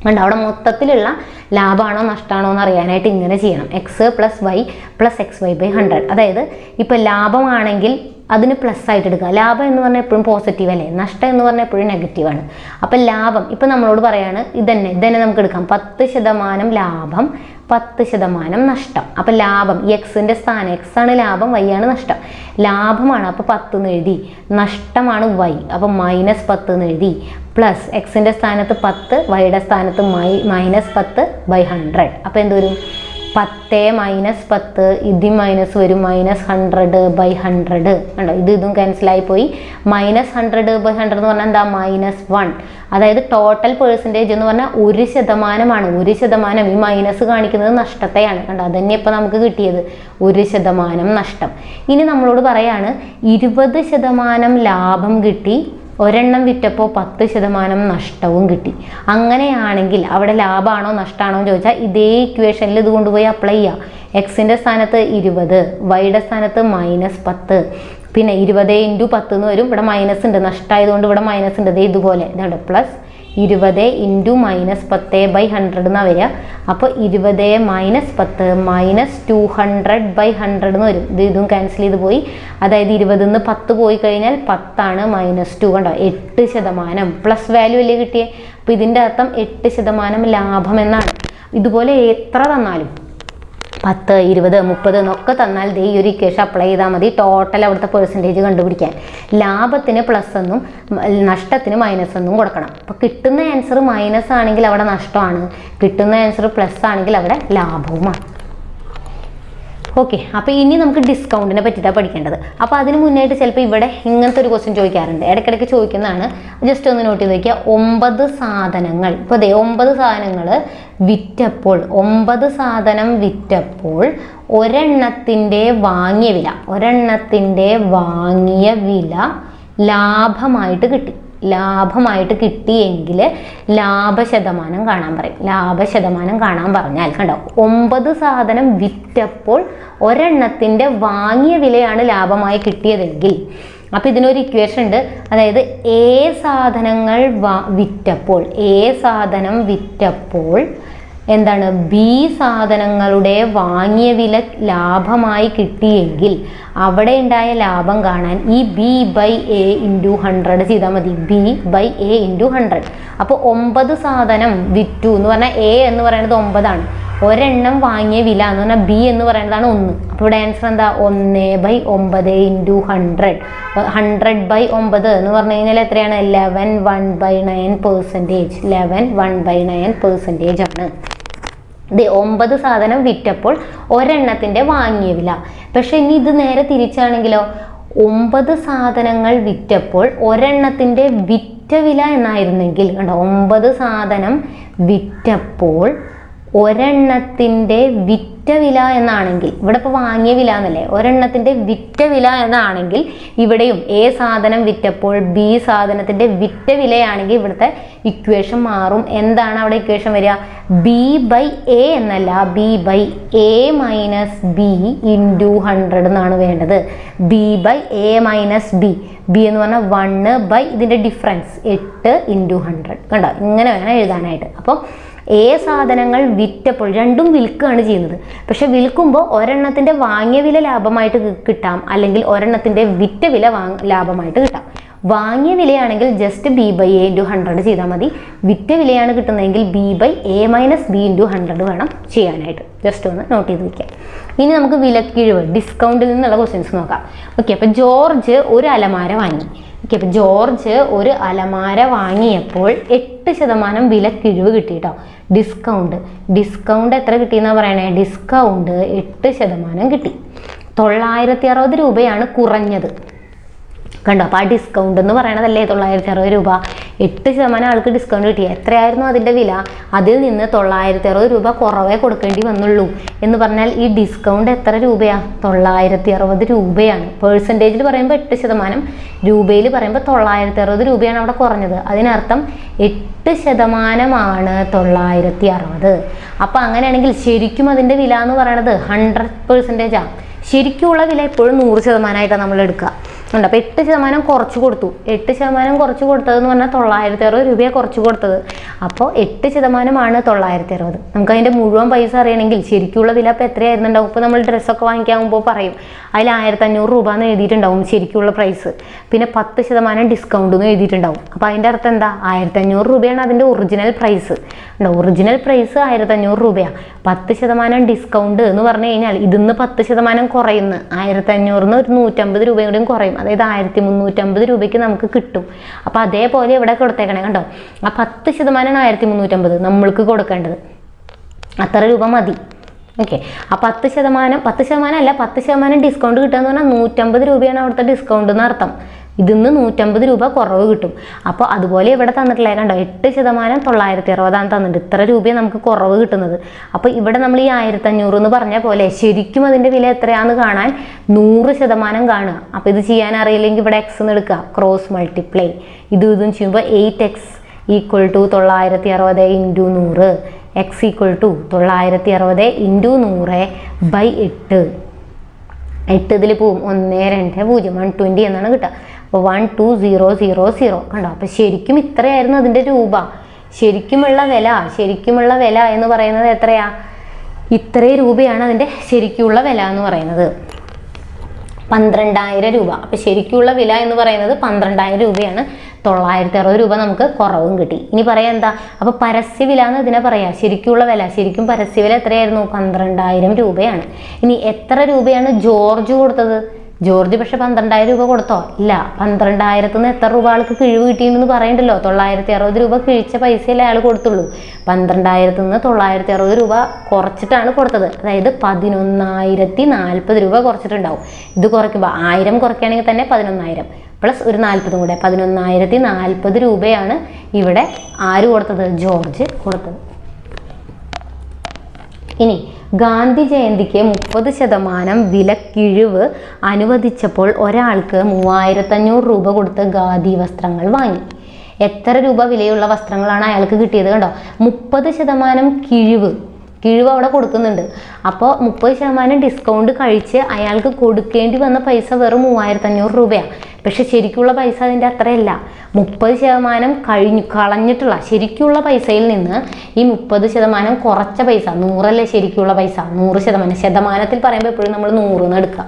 കണ്ടോ, അവിടെ മൊത്തത്തിലുള്ള ലാഭമാണോ നഷ്ടമാണോ എന്ന് അറിയാനായിട്ട് ഇങ്ങനെ ചെയ്യണം, x + y + xy/100. അതായത് ഇപ്പോൾ ലാഭമാണെങ്കിൽ അതിന് പ്ലസ് ആയിട്ട് എടുക്കുക. ലാഭം എന്ന് പറഞ്ഞാൽ എപ്പോഴും പോസിറ്റീവ് അല്ലേ, നഷ്ടം എന്ന് പറഞ്ഞാൽ എപ്പോഴും നെഗറ്റീവാണ്. അപ്പം ലാഭം ഇപ്പം നമ്മളോട് പറയാണ് ഇതന്നെ നമുക്ക് എടുക്കാം, 10% ലാഭം 10% നഷ്ടം. അപ്പം ലാഭം ഈ എക്സിൻ്റെ സ്ഥാനം, എക്സ് ആണ് ലാഭം, വൈ ആണ് നഷ്ടം. ലാഭമാണ് അപ്പോൾ 10 എന്ന് എഴുതി, നഷ്ടമാണ് വൈ അപ്പം -10 എന്ന് എഴുതി, പ്ലസ് എക്സിൻ്റെ സ്ഥാനത്ത് 10, വൈയുടെ സ്ഥാനത്ത് -10/100. അപ്പോൾ എന്ത് വരും, 10 - 10 ഇത് മൈനസ് വരും, -100/100 കണ്ടോ, ഇതും ക്യാൻസലായി പോയി. -100/100 എന്ന് പറഞ്ഞാൽ എന്താ, -1. അതായത് ടോട്ടൽ പെർസെൻറ്റേജ് എന്ന് പറഞ്ഞാൽ 1%ആണ്. 1% ഈ മൈനസ് കാണിക്കുന്നത് നഷ്ടത്തെയാണ്, കണ്ടോ, അതന്നെ ഇപ്പം നമുക്ക് കിട്ടിയത് 1% നഷ്ടം. ഇനി നമ്മളോട് പറയാണ് 20% ലാഭം കിട്ടി, ഒരെണ്ണം വിറ്റപ്പോൾ 10% നഷ്ടവും കിട്ടി. അങ്ങനെയാണെങ്കിൽ അവിടെ ലാഭമാണോ നഷ്ടമാണോ എന്ന് ചോദിച്ചാൽ ഇതേ ഇക്വേഷനിൽ ഇത് കൊണ്ടുപോയി അപ്ലൈ ചെയ്യുക. എക്സിൻ്റെ സ്ഥാനത്ത് 20, വൈയുടെ സ്ഥാനത്ത് -10, പിന്നെ 20 × 10 എന്ന് വരും. ഇവിടെ മൈനസ് ഉണ്ട്, നഷ്ടമായതുകൊണ്ട് ഇവിടെ മൈനസ് ഉണ്ട്. ഇതുപോലെ ഇതാണ് പ്ലസ് 20 × -10/100 എന്നാണ് വരിക. അപ്പോൾ 20 - 10 -200/100 എന്ന് വരും. ഇതും ക്യാൻസൽ ചെയ്ത് പോയി. അതായത് 20 നിന്ന് 10 പോയി കഴിഞ്ഞാൽ 10 ആണ് -2. കണ്ടോ, 8% പ്ലസ് വാല്യൂ അല്ലേ കിട്ടിയേ. അപ്പോൾ ഇതിൻ്റെ അർത്ഥം 8% ലാഭം എന്നാണ്. ഇതുപോലെ എത്ര തന്നാലും 10, 20, 30 എന്നൊക്കെ തന്നാൽ ഈ ഒരു ഇക്വേഷൻ അപ്ലൈ ചെയ്താൽ മതി ടോട്ടൽ അവിടുത്തെ പെർസെൻറ്റേജ് കണ്ടുപിടിക്കാൻ. ലാഭത്തിന് പ്ലസ് എന്നും നഷ്ടത്തിന് മൈനസ് എന്നും കൊടുക്കണം. അപ്പോൾ കിട്ടുന്ന ആൻസർ മൈനസ് ആണെങ്കിൽ അവിടെ നഷ്ടമാണ്, കിട്ടുന്ന ആൻസർ പ്ലസ് ആണെങ്കിൽ അവിടെ ലാഭവുമാണ്. ഓക്കെ, അപ്പോൾ ഇനി നമുക്ക് ഡിസ്കൗണ്ടിനെ പറ്റിയിട്ടാണ് പഠിക്കേണ്ടത്. അപ്പോൾ അതിന് മുന്നായിട്ട് ചിലപ്പോൾ ഇവിടെ ഇങ്ങനത്തെ ഒരു ക്വസ്റ്റ്യൻ ചോദിക്കാറുണ്ട്, ഇടയ്ക്കിടയ്ക്ക് ചോദിക്കുന്നതാണ്. ജസ്റ്റ് ഒന്ന് നോട്ട് ചെയ്ത് വയ്ക്കുക. 9 സാധനങ്ങൾ, ഇപ്പോൾ അതെ 9 സാധനങ്ങൾ വിറ്റപ്പോൾ, 9 സാധനം വിറ്റപ്പോൾ ഒരെണ്ണത്തിൻ്റെ വാങ്ങിയ വില ലാഭമായിട്ട് കിട്ടിയെങ്കിൽ ലാഭശതമാനം കാണാൻ പറയും. ലാഭശതമാനം കാണാൻ പറഞ്ഞാൽ കണ്ടോ, 9 സാധനം വിറ്റപ്പോൾ ഒരെണ്ണത്തിൻ്റെ വാങ്ങിയ വിലയാണ് ലാഭമായി കിട്ടിയതെങ്കിൽ, അപ്പോൾ ഇതിനൊരു ഇക്വേഷൻ ഉണ്ട്. അതായത് A സാധനം വിറ്റപ്പോൾ എന്താണ്, B സാധനങ്ങളുടെ വാങ്ങിയ വില ലാഭമായി കിട്ടിയെങ്കിൽ അവിടെ ഉണ്ടായ ലാഭം കാണാൻ ഈ B/A × 100 ചെയ്താൽ മതി. B/A × 100. അപ്പോൾ 9 സാധനം വിറ്റു എന്ന് പറഞ്ഞാൽ A എന്ന് പറയുന്നത് 9 ആണ്. ഒരെണ്ണം വാങ്ങിയ വില എന്ന് പറഞ്ഞാൽ ബി എന്ന് പറയുന്നതാണ് 1. അപ്പോൾ ഇവിടെ ആൻസർ എന്താ? 1/9 ഇൻറ്റു 100. 100/9 എന്ന് പറഞ്ഞു കഴിഞ്ഞാൽ എത്രയാണ്? 11 1/9%. 11 1/9% ആണ്. ഇത് 9 സാധനം വിറ്റപ്പോൾ ഒരെണ്ണത്തിൻ്റെ വാങ്ങിയ വില. പക്ഷെ ഇനി ഇത് നേരെ തിരിച്ചാണെങ്കിലോ, 9 സാധനങ്ങൾ വിറ്റപ്പോൾ ഒരെണ്ണത്തിൻ്റെ വിറ്റ വില എന്നായിരുന്നെങ്കിൽ, കണ്ടോ, 9 സാധനം വിറ്റപ്പോൾ ഒരെണ്ണത്തിൻ്റെ വിറ്റ വില എന്നാണെങ്കിൽ, ഇവിടെ ഇപ്പോൾ വാങ്ങിയ വില എന്നല്ലേ, ഒരെണ്ണത്തിൻ്റെ വിറ്റ വില എന്നാണെങ്കിൽ ഇവിടെയും എ സാധനം വിറ്റപ്പോൾ ബി സാധനത്തിൻ്റെ വിറ്റ വിലയാണെങ്കിൽ ഇവിടുത്തെ ഇക്വേഷൻ മാറും. എന്താണ് അവിടെ ഇക്വേഷൻ വരിക? B/A എന്നല്ല, B/A - B ഇൻറ്റു 100 എന്നാണ് വേണ്ടത്. B/A - B. B എന്ന് പറഞ്ഞാൽ 1 ഇതിൻ്റെ ഡിഫറൻസ് 8 ഇൻറ്റു 100. കണ്ടോ, ഇങ്ങനെ വേണം എഴുതാനായിട്ട്. അപ്പോൾ എ സാധനങ്ങൾ വിറ്റപ്പോൾ, രണ്ടും വിൽക്കുകയാണ് ചെയ്യുന്നത്. പക്ഷെ വിൽക്കുമ്പോൾ ഒരെണ്ണത്തിൻ്റെ വാങ്ങിയ വില ലാഭമായിട്ട് കിട്ടാം, അല്ലെങ്കിൽ ഒരെണ്ണത്തിൻ്റെ വിറ്റ വില ലാഭമായിട്ട് കിട്ടാം. വാങ്ങിയ വിലയാണെങ്കിൽ ജസ്റ്റ് B/A ഇൻറ്റു 100 ചെയ്താൽ മതി. വിറ്റ വിലയാണ് കിട്ടുന്നതെങ്കിൽ B/A - B ഇൻറ്റു 100 വേണം ചെയ്യാനായിട്ട്. ജസ്റ്റ് ഒന്ന് നോട്ട് ചെയ്ത് വയ്ക്കാം. ഇനി നമുക്ക് വിലക്കിഴിവ്, ഡിസ്കൗണ്ടിൽ നിന്നുള്ള ക്വസ്റ്റ്യൻസ് നോക്കാം. ഓക്കെ, അപ്പോൾ ജോർജ് ഒരു അലമാര വാങ്ങി. ഓക്കെ, അപ്പോൾ ജോർജ് ഒരു അലമാര വാങ്ങിയപ്പോൾ 8% വിലക്കിഴിവ് കിട്ടി കേട്ടോ. ഡിസ്കൗണ്ട് എത്ര കിട്ടിയെന്നാണ് പറയണേ? ഡിസ്കൗണ്ട് 8% കിട്ടി. 960 രൂപയാണ് കുറഞ്ഞത്. കണ്ടോ, അപ്പോൾ ആ ഡിസ്കൗണ്ട് എന്ന് പറയണതല്ലേ 960 രൂപ. 8% ആൾക്ക് ഡിസ്കൗണ്ട് കിട്ടി. എത്രയായിരുന്നു അതിൻ്റെ വില? അതിൽ നിന്ന് 960 രൂപ കുറവേ കൊടുക്കേണ്ടി വന്നുള്ളൂ. എന്ന് പറഞ്ഞാൽ ഈ ഡിസ്കൗണ്ട് എത്ര രൂപയാണ്? 960 രൂപയാണ്. പേഴ്സൻറ്റേജിൽ പറയുമ്പോൾ 8%, രൂപയിൽ പറയുമ്പോൾ 960 രൂപയാണ് അവിടെ കുറഞ്ഞത്. അതിനർത്ഥം 8% 960. അപ്പോൾ അങ്ങനെയാണെങ്കിൽ ശരിക്കും അതിൻ്റെ വില എന്ന് പറയണത് 100%. ശരിക്കുള്ള വില എപ്പോഴും 100% നമ്മൾ എടുക്കുക. ഉണ്ട്. അപ്പോൾ 8% കുറച്ച് കൊടുത്തു. 8% കുറച്ച് കൊടുത്തതെന്ന് പറഞ്ഞാൽ 960 രൂപയാണ് കുറച്ച് കൊടുത്തത്. അപ്പോൾ 8% 960. നമുക്ക് അതിൻ്റെ മുഴുവൻ പൈസ അറിയണമെങ്കിൽ ശരിക്കുള്ള വില അപ്പോൾ എത്രയായിരുന്നുണ്ടാവും? ഇപ്പോൾ നമ്മൾ ഡ്രസ്സൊക്കെ വാങ്ങിക്കാകുമ്പോൾ പറയും അതിൽ 1500 രൂപ എന്ന് എഴുതിയിട്ടുണ്ടാവും ശരിക്കുള്ള പ്രൈസ്. പിന്നെ 10% ഡിസ്കൗണ്ട് എന്ന് എഴുതിയിട്ടുണ്ടാവും. അപ്പോൾ അതിൻ്റെ അർത്ഥം എന്താ? 1500 രൂപയാണ് അതിൻ്റെ ഒറിജിനൽ പ്രൈസ്. ഒറിജിനൽ പ്രൈസ് 1500 രൂപയാണ്. 10% ഡിസ്കൗണ്ട് എന്ന് പറഞ്ഞു കഴിഞ്ഞാൽ ഇതിന്ന് 10% കുറയുന്നു. 1500 ഒരു 150 രൂപയും കൂടിയും കുറയും. അതായത് 1350 രൂപയ്ക്ക് നമുക്ക് കിട്ടും. അപ്പോൾ അതേപോലെ ഇവിടെ കൊടുത്തേക്കണേ. കണ്ടോ, ആ 10% 1350 നമ്മൾക്ക് കൊടുക്കേണ്ടത്. അത്ര രൂപ മതി. ഓക്കെ, ആ 10% അല്ല, 10% ഡിസ്കൗണ്ട് കിട്ടുക എന്ന് പറഞ്ഞാൽ 150 രൂപയാണ് അവിടുത്തെ ഡിസ്കൗണ്ട് എന്ന് അർത്ഥം. ഇതിന്ന് 150 രൂപ കുറവ് കിട്ടും. അപ്പോൾ അതുപോലെ ഇവിടെ തന്നിട്ടില്ലേ, കണ്ടോ, 8% 960 തന്നിട്ടുണ്ട്. ഇത്ര രൂപയാണ് നമുക്ക് കുറവ് കിട്ടുന്നത്. അപ്പോൾ ഇവിടെ നമ്മൾ ഈ 1500 എന്ന് പറഞ്ഞ പോലെ ശരിക്കും അതിൻ്റെ വില എത്രയാണെന്ന് കാണാൻ 100% കാണുക. അപ്പോൾ ഇത് ചെയ്യാൻ അറിയില്ലെങ്കിൽ ഇവിടെ x എന്ന് എടുക്കുക, ക്രോസ് മൾട്ടിപ്ലൈ. ഇതും ചെയ്യുമ്പോൾ 8x = 960 ഇൻറ്റു 100. x = 960 into 100/8. 8 ഇതിൽ പോവും. 1 2 0 120 എന്നാണ് കിട്ടുക. അപ്പോൾ 12000. കണ്ടോ, അപ്പോൾ ശരിക്കും ഇത്രയായിരുന്നു അതിൻ്റെ രൂപ. ശരിക്കുമുള്ള വില എന്ന് പറയുന്നത് എത്രയാ? ഇത്രയും രൂപയാണ് അതിൻ്റെ ശരിക്കുള്ള വില എന്ന് പറയുന്നത്. 12000 രൂപ. അപ്പോൾ ശരിക്കുള്ള വില എന്ന് പറയുന്നത് 12000 രൂപയാണ്. 960 രൂപ നമുക്ക് കുറവും കിട്ടി. ഇനി പറയാം എന്താ? അപ്പോൾ പരസ്യവില എന്ന് ഇതിനെ പറയാം. ശരിക്കുള്ള വില, ശരിക്കും പരസ്യവില എത്രയായിരുന്നു? 12000 രൂപയാണ്. ഇനി എത്ര രൂപയാണ് ജോർജ് കൊടുത്തത്? ജോർജ് പക്ഷെ 12000 രൂപ കൊടുത്തോ? ഇല്ല. 12000 നിന്ന് എത്ര രൂപ ആൾക്ക് കിഴിവ് കിട്ടിയെന്ന് പറയണ്ടല്ലോ. 960 രൂപ കിഴിച്ച പൈസയല്ലേ അയാൾ കൊടുത്തുള്ളൂ. 12000 നിന്ന് 960 രൂപ കുറച്ചിട്ടാണ് കൊടുത്തത്. അതായത് 11,040 രൂപ കുറച്ചിട്ടുണ്ടാവും. ഇത് കുറയ്ക്കുമ്പോൾ 1000 കുറയ്ക്കുകയാണെങ്കിൽ തന്നെ 11,000 പ്ലസ് ഒരു 40 കൂടെ 11,040 രൂപയാണ് ഇവിടെ ആര് കൊടുത്തത്? ജോർജ് കൊടുത്തത്. ഇനി ഗാന്ധി ജയന്തിക്ക് 30% വിലക്കിഴിവ് അനുവദിച്ചപ്പോൾ ഒരാൾക്ക് 3500 രൂപ കൊടുത്ത് ഖാദി വസ്ത്രങ്ങൾ വാങ്ങി. എത്ര രൂപ വിലയുള്ള വസ്ത്രങ്ങളാണ് അയാൾക്ക് കിട്ടിയത്? കണ്ടോ, 30% കിഴിവ് അവിടെ കൊടുക്കുന്നുണ്ട്. അപ്പോൾ 30% ഡിസ്കൗണ്ട് കഴിച്ച് അയാൾക്ക് കൊടുക്കേണ്ടി വന്ന പൈസ വെറും 3500 രൂപയാണ്. പക്ഷെ ശരിക്കുള്ള പൈസ അതിൻ്റെ അത്രയല്ല. 30% കളഞ്ഞിട്ടുള്ള ശരിക്കുള്ള പൈസയിൽ നിന്ന് ഈ 30% കുറച്ച പൈസ, 100 അല്ലേ ശരിക്കുള്ള പൈസ? 100%. ശതമാനത്തിൽ പറയുമ്പോൾ എപ്പോഴും നമ്മൾ 100 എന്ന് എടുക്കുക.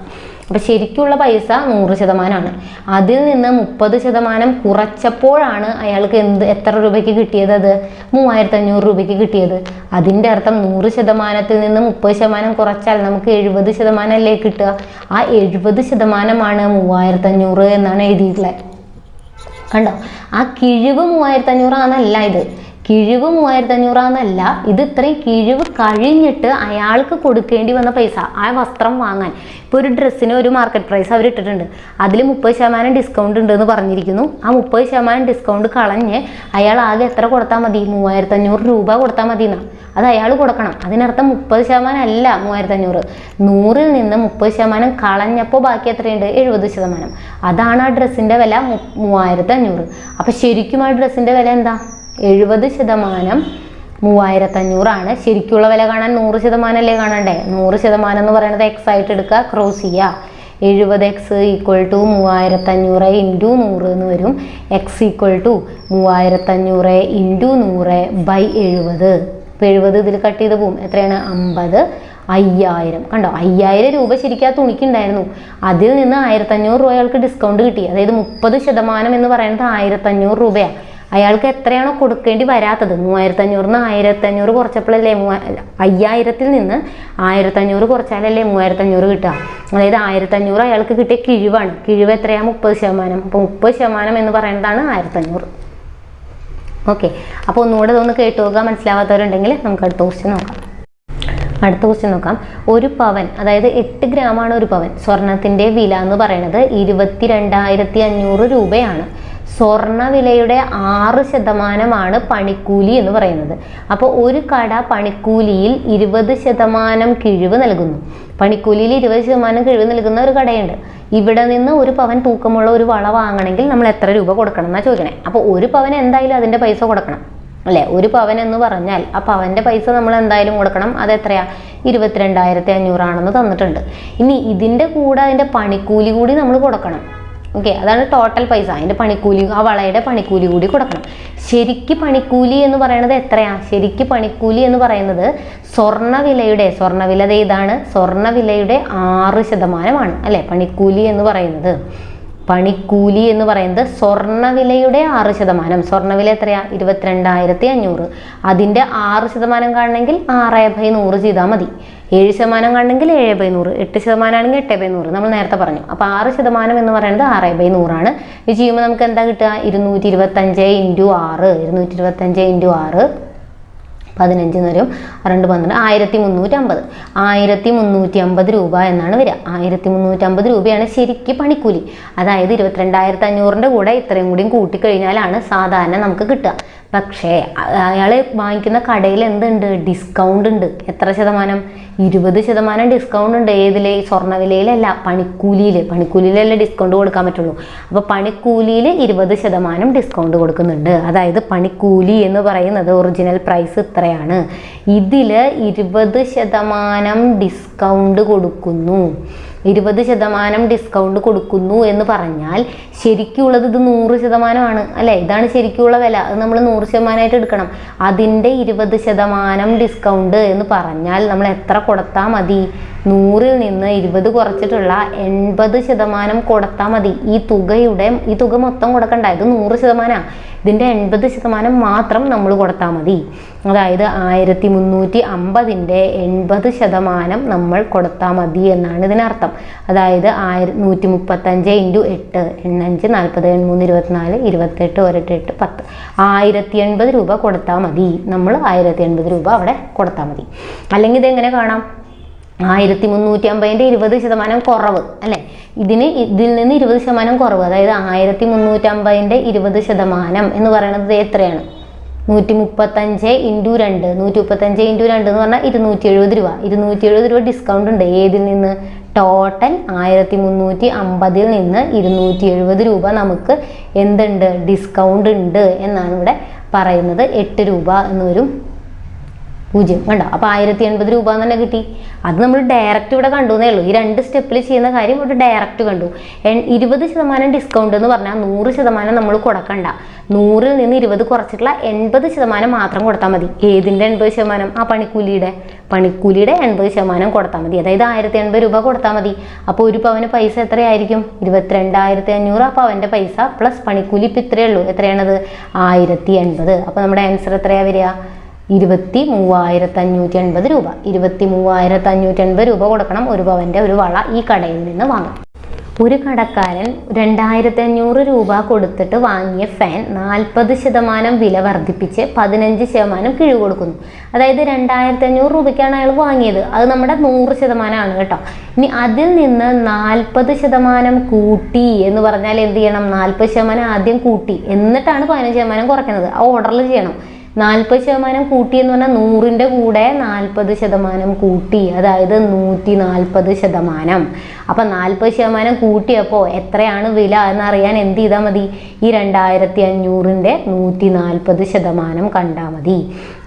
അപ്പോൾ ശരിക്കുള്ള പൈസ 100%. അതിൽ നിന്ന് 30% കുറച്ചപ്പോഴാണ് അയാൾക്ക് എത്ര രൂപയ്ക്ക് കിട്ടിയത്? അത് 3500 രൂപയ്ക്ക് കിട്ടിയത്. അതിൻ്റെ അർത്ഥം 100%-ൽ നിന്ന് 30% കുറച്ചാൽ നമുക്ക് 70% അല്ലേ കിട്ടുക. ആ 70%-മാണ് 3500 എന്നാണ് എഴുതിയിട്ടുള്ളത്. കണ്ടോ, ആ കിഴിവ് 3500 ആണെന്നല്ല, കിഴിവ് 3500 ആണെന്നല്ല, ഇത് ഇത്രയും കിഴിവ് കഴിഞ്ഞിട്ട് അയാൾക്ക് കൊടുക്കേണ്ടി വന്ന പൈസ ആ വസ്ത്രം വാങ്ങാൻ. ഇപ്പോൾ ഒരു ഡ്രസ്സിന് ഒരു മാർക്കറ്റ് പ്രൈസ് അവർ ഇട്ടിട്ടുണ്ട്, അതിൽ 30% ഡിസ്കൗണ്ട് ഉണ്ടെന്ന് പറഞ്ഞിരിക്കുന്നു. ആ 30% ഡിസ്കൗണ്ട് കളഞ്ഞ് അയാൾ ആകെ എത്ര കൊടുത്താൽ മതി? 3500 രൂപ കൊടുത്താൽ മതി എന്നാണ്. അത് അയാൾ കൊടുക്കണം. അതിനർത്ഥം 30% അല്ല 3500, 100-ൽ നിന്ന് 30% കളഞ്ഞപ്പോൾ ബാക്കി എത്രയുണ്ട്? 70%. അതാണ് ആ ഡ്രസ്സിൻ്റെ വില 3500. അപ്പോൾ ശരിക്കും ആ ഡ്രസ്സിൻ്റെ വില എന്താ? 70% 3500 ആണ്. ശരിക്കുള്ള വില കാണാൻ 100% അല്ലേ കാണണ്ടേ? 100% എന്ന് പറയുന്നത് എക്സ് ആയിട്ട് എടുക്കുക, ക്രോസ് ചെയ്യുക. 70x = 3500 × 100 എന്ന് വരും. x = 3500 × 100/70. ഇപ്പോൾ 70 ഇതിൽ കട്ട് ചെയ്ത് പോവും. എത്രയാണ്? 50. 5000. കണ്ടോ, 5000 രൂപ ശരിക്കും ആ തുണിക്കുണ്ടായിരുന്നു. അതിൽ നിന്ന് 1500 രൂപ അയാൾക്ക് ഡിസ്കൗണ്ട് കിട്ടി. അതായത് 30% എന്ന് പറയുന്നത് 1500 രൂപയാണ്. അയാൾക്ക് എത്രയാണോ കൊടുക്കേണ്ടി വരാത്തത്, 3500-ൽ നിന്ന് 1500 കുറച്ചപ്പോഴല്ലേ 5000-ൽ നിന്ന് 1500 കുറച്ചാലല്ലേ 3500 കിട്ടുക. അതായത് 1500 അയാൾക്ക് കിട്ടിയ കിഴിവാണ്. കിഴിവ് എത്രയാണ്? 30%. അപ്പോൾ 30% എന്ന് പറയുന്നതാണ് 1500. ഓക്കെ, അപ്പോൾ ഒന്നുകൂടെ ഇതൊന്ന് കേട്ടു നോക്കുക. മനസ്സിലാവാത്തവരുണ്ടെങ്കിൽ നമുക്ക് അടുത്ത ക്വസ്റ്റ്യൻ നോക്കാം. ഒരു പവൻ, അതായത് 8 ഗ്രാമാണ് ഒരു പവൻ. സ്വർണത്തിൻ്റെ വില എന്ന് പറയുന്നത് 22,500 രൂപയാണ്. സ്വർണ്ണ വിലയുടെ 6% പണിക്കൂലി എന്ന് പറയുന്നത്. അപ്പോൾ ഒരു കട പണിക്കൂലിയിൽ 20% കിഴിവ് നൽകുന്നു. പണിക്കൂലിയിൽ 20% കിഴിവ് നൽകുന്ന ഒരു കടയുണ്ട്. ഇവിടെ നിന്ന് ഒരു പവൻ തൂക്കമുള്ള ഒരു വള വാങ്ങണമെങ്കിൽ നമ്മൾ എത്ര രൂപ കൊടുക്കണം എന്നാണ് ചോദിക്കണേ. അപ്പോൾ ഒരു പവൻ എന്തായാലും അതിൻ്റെ പൈസ കൊടുക്കണം അല്ലേ? ഒരു പവൻ എന്ന് പറഞ്ഞാൽ ആ പവൻ്റെ പൈസ നമ്മൾ എന്തായാലും കൊടുക്കണം. അത് എത്രയാ? 22,500 ആണെന്ന് തന്നിട്ടുണ്ട്. ഇനി ഇതിൻ്റെ കൂടെ അതിൻ്റെ പണിക്കൂലി കൂടി നമ്മൾ കൊടുക്കണം. ഓക്കെ, അതാണ് ടോട്ടൽ പൈസ. അതിൻ്റെ പണിക്കൂലി, ആ വളയുടെ പണിക്കൂലി കൂടി കൊടുക്കണം. ശരിക്ക് പണിക്കൂലി എന്ന് പറയുന്നത് എത്രയാണ്? ശരിക്ക് പണിക്കൂലി എന്ന് പറയുന്നത് സ്വർണ്ണവില ഇതാണ്, സ്വർണ്ണവിലയുടെ 6% അല്ലേ പണിക്കൂലി എന്ന് പറയുന്നത്. പണിക്കൂലി എന്ന് പറയുന്നത് സ്വർണ്ണവിലയുടെ 6%. സ്വർണ്ണവില എത്രയാ? 22,500. അതിൻ്റെ 6% കാണണമെങ്കിൽ 6/100 ചെയ്താൽ മതി. 7% കാണണമെങ്കിൽ 7/100. 8% ആണെങ്കിൽ 8/100. നമ്മൾ നേരത്തെ പറഞ്ഞു. അപ്പോൾ 6% എന്ന് പറയുന്നത് 6/100 ആണ്. ഇത് ചെയ്യുമ്പോൾ നമുക്ക് എന്താ കിട്ടുക? 225 × 6. 225 × 6 15 വരും. 2 12 1350. 1350 രൂപ എന്നാണ് വരിക. 1350 രൂപയാണ് ശരിക്കും പണിക്കൂലി. അതായത് 22,500-ൻ്റെ കൂടെ ഇത്രയും കൂടിയും കൂട്ടിക്കഴിഞ്ഞാലാണ് സാധാരണ നമുക്ക് കിട്ടുക. പക്ഷേ അയാൾ വാങ്ങിക്കുന്ന കടയിൽ എന്തുണ്ട്? ഡിസ്കൗണ്ട് ഉണ്ട്. എത്ര ശതമാനം? 20% ഡിസ്കൗണ്ട് ഉണ്ട്. ഏതിൽ? സ്വർണ്ണവിലയിലല്ല, പണിക്കൂലിയിലല്ലേ ഡിസ്കൗണ്ട് കൊടുക്കാൻ പറ്റുള്ളൂ. അപ്പോൾ പണിക്കൂലിയിൽ 20% ഡിസ്കൗണ്ട് കൊടുക്കുന്നുണ്ട്. അതായത് പണിക്കൂലി എന്ന് പറയുന്നത് ഒറിജിനൽ പ്രൈസ് ഇത്രയാണ്. ഇതിൽ 20% ഡിസ്കൗണ്ട് കൊടുക്കുന്നു. 20% ഡിസ്കൗണ്ട് കൊടുക്കുന്നു എന്ന് പറഞ്ഞാൽ ശരിക്കുള്ളത് ഇത് 100% അല്ലേ? ഇതാണ് ശരിക്കുള്ള വില. അത് നമ്മൾ 100% എടുക്കണം. അതിൻ്റെ 20% ഡിസ്കൗണ്ട് എന്ന് പറഞ്ഞാൽ നമ്മൾ എത്ര കൊടുത്താൽ മതി? 100-ൽ നിന്ന് 20 കുറച്ചിട്ടുള്ള 80% കൊടുത്താൽ മതി. ഈ തുക മൊത്തം കൊടുക്കണ്ട. ഇത് 100%. ഇതിൻ്റെ 80% മാത്രം നമ്മൾ കൊടുത്താൽ മതി. അതായത് 1350-ൻ്റെ 80% നമ്മൾ കൊടുത്താൽ മതി എന്നാണ് ഇതിനർത്ഥം. അതായത് 135 × 8 85 40 3 24 28 1 8 10 1080 രൂപ കൊടുത്താൽ മതി. നമ്മൾ 1080 രൂപ അവിടെ കൊടുത്താൽ മതി. അല്ലെങ്കിൽ ഇതെങ്ങനെ കാണാം? 1350-ൻ്റെ 20% കുറവ് അല്ലേ? ഇതിൽ നിന്ന് 20% കുറവ്. അതായത് 1350-ൻ്റെ 20% എന്ന് പറയുന്നത് എത്രയാണ്? 135 × 2. 135 × 2 എന്ന് പറഞ്ഞാൽ 270 രൂപ. 270 രൂപ ഡിസ്കൗണ്ട് ഉണ്ട്. ഏതിൽ നിന്ന്? ടോട്ടൽ 1350-ൽ നിന്ന് 270 രൂപ നമുക്ക് എന്തുണ്ട്? ഡിസ്കൗണ്ട് ഉണ്ട് എന്നാണ് ഇവിടെ പറയുന്നത്. 8 രൂപ എന്ന് വരും. 0 കണ്ടോ? അപ്പോൾ 1080 രൂപ എന്ന് തന്നെ കിട്ടി. അത് നമ്മൾ ഡയറക്റ്റ് ഇവിടെ കണ്ടു എന്നേ ഉള്ളൂ. ഈ 2 സ്റ്റെപ്പിൽ ചെയ്യുന്ന കാര്യം ഇവിടെ ഡയറക്റ്റ് കണ്ടു. 20% ഡിസ്കൗണ്ട് എന്ന് പറഞ്ഞാൽ 100% നമ്മൾ കൊടുക്കണ്ട. 100-ൽ നിന്ന് 20 കുറച്ചിട്ടുള്ള 80% മാത്രം കൊടുത്താൽ മതി. ഏതിൻ്റെ 80%? ആ പണിക്കൂലിയുടെ 80% കൊടുത്താൽ മതി. അതായത് 1080 രൂപ കൊടുത്താൽ മതി. അപ്പോൾ ഒരു പവന് പൈസ എത്രയായിരിക്കും? 22,500. അപ്പോൾ അവൻ്റെ പൈസ പ്ലസ് പണിക്കൂലി ഇപ്പം ഇത്രയേ ഉള്ളൂ. എത്രയാണത്? 1080. അപ്പോൾ നമ്മുടെ ആൻസർ എത്രയാണ് വരിക? 23,580 രൂപ. 23,580 രൂപ കൊടുക്കണം ഒരു പവൻ്റെ ഒരു വള ഈ കടയിൽ നിന്ന് വാങ്ങാം. ഒരു കടക്കാരൻ 2,500 രൂപ കൊടുത്തിട്ട് വാങ്ങിയ ഫാൻ 40% വില വർദ്ധിപ്പിച്ച് 15% കിഴിവ് കൊടുക്കുന്നു. അതായത് 2,500 രൂപയ്ക്കാണ് അയാൾ വാങ്ങിയത്. അത് നമ്മുടെ 100% കേട്ടോ. ഇനി അതിൽ നിന്ന് 40% കൂട്ടി എന്ന് പറഞ്ഞാൽ എന്ത് ചെയ്യണം? 40% ആദ്യം കൂട്ടി എന്നിട്ടാണ് 15% കുറയ്ക്കുന്നത്. ആ ഓർഡറിൽ ചെയ്യണം. 40% കൂട്ടി എന്ന് പറഞ്ഞാൽ 100ൻ്റെ കൂടെ 40% കൂട്ടി, അതായത് 140%. അപ്പം 40% കൂട്ടിയപ്പോൾ എത്രയാണ് വില എന്നറിയാൻ എന്ത് ചെയ്താൽ മതി? ഈ 2,500ൻ്റെ 140% കണ്ടാൽ മതി.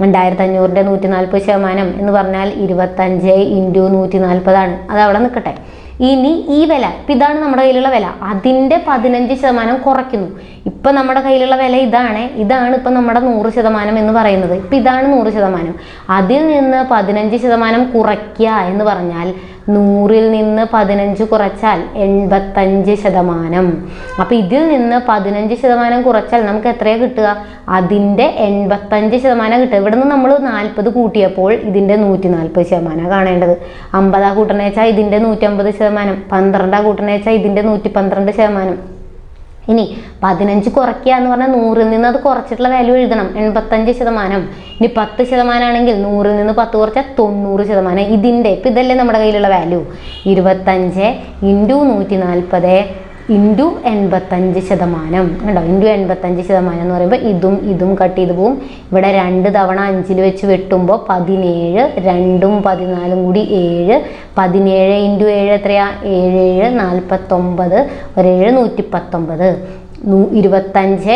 2,500ൻ്റെ 140% എന്ന് പറഞ്ഞാൽ 25 × 140 ആണ്. അത് അവിടെ നിൽക്കട്ടെ. ഇനി ഈ വില ഇപ്പം ഇതാണ് നമ്മുടെ കയ്യിലുള്ള വില, അതിൻ്റെ 15% കുറയ്ക്കുന്നു. ഇപ്പം നമ്മുടെ കയ്യിലുള്ള വില ഇതാണ് ഇപ്പം നമ്മുടെ 100% എന്ന് പറയുന്നത്. ഇപ്പം ഇതാണ് 100%. അതിൽ നിന്ന് 15% കുറയ്ക്കുക എന്ന് പറഞ്ഞാൽ 100ൽ നിന്ന് 15 കുറച്ചാൽ 85%. അപ്പം ഇതിൽ നിന്ന് 15% കുറച്ചാൽ നമുക്ക് എത്രയാണ് കിട്ടുക? അതിൻ്റെ 85% കിട്ടുക. ഇവിടെ നിന്ന് നമ്മൾ 40 കൂട്ടിയപ്പോൾ ഇതിൻ്റെ 140% കാണേണ്ടത്. 50 കൂട്ടണ വെച്ചാൽ ഇതിൻ്റെ 150%, 12 കൂട്ടണ വെച്ചാൽ ഇതിൻ്റെ 112%. ഇനി 15 കുറയ്ക്കുക എന്ന് പറഞ്ഞാൽ 100ൽ നിന്ന് അത് കുറച്ചിട്ടുള്ള വാല്യൂ എഴുതണം, 85%. ഇനി 10% ആണെങ്കിൽ 100ൽ നിന്ന് 10 കുറച്ചാൽ 90%. ഇതിൻ്റെ ഇപ്പം ഇതല്ലേ നമ്മുടെ കയ്യിലുള്ള വാല്യൂ. 25 × 140 × 85% കണ്ടോ? × 85% എന്ന് പറയുമ്പോൾ ഇതും കട്ട് ചെയ്ത് പോവും. ഇവിടെ 2 തവണ 5ൽ വെച്ച് വെട്ടുമ്പോൾ 17, 2ഉം 14ഉം കൂടി 7. 17 × 7 എത്രയാ? 7 49, 1 119. 25 ×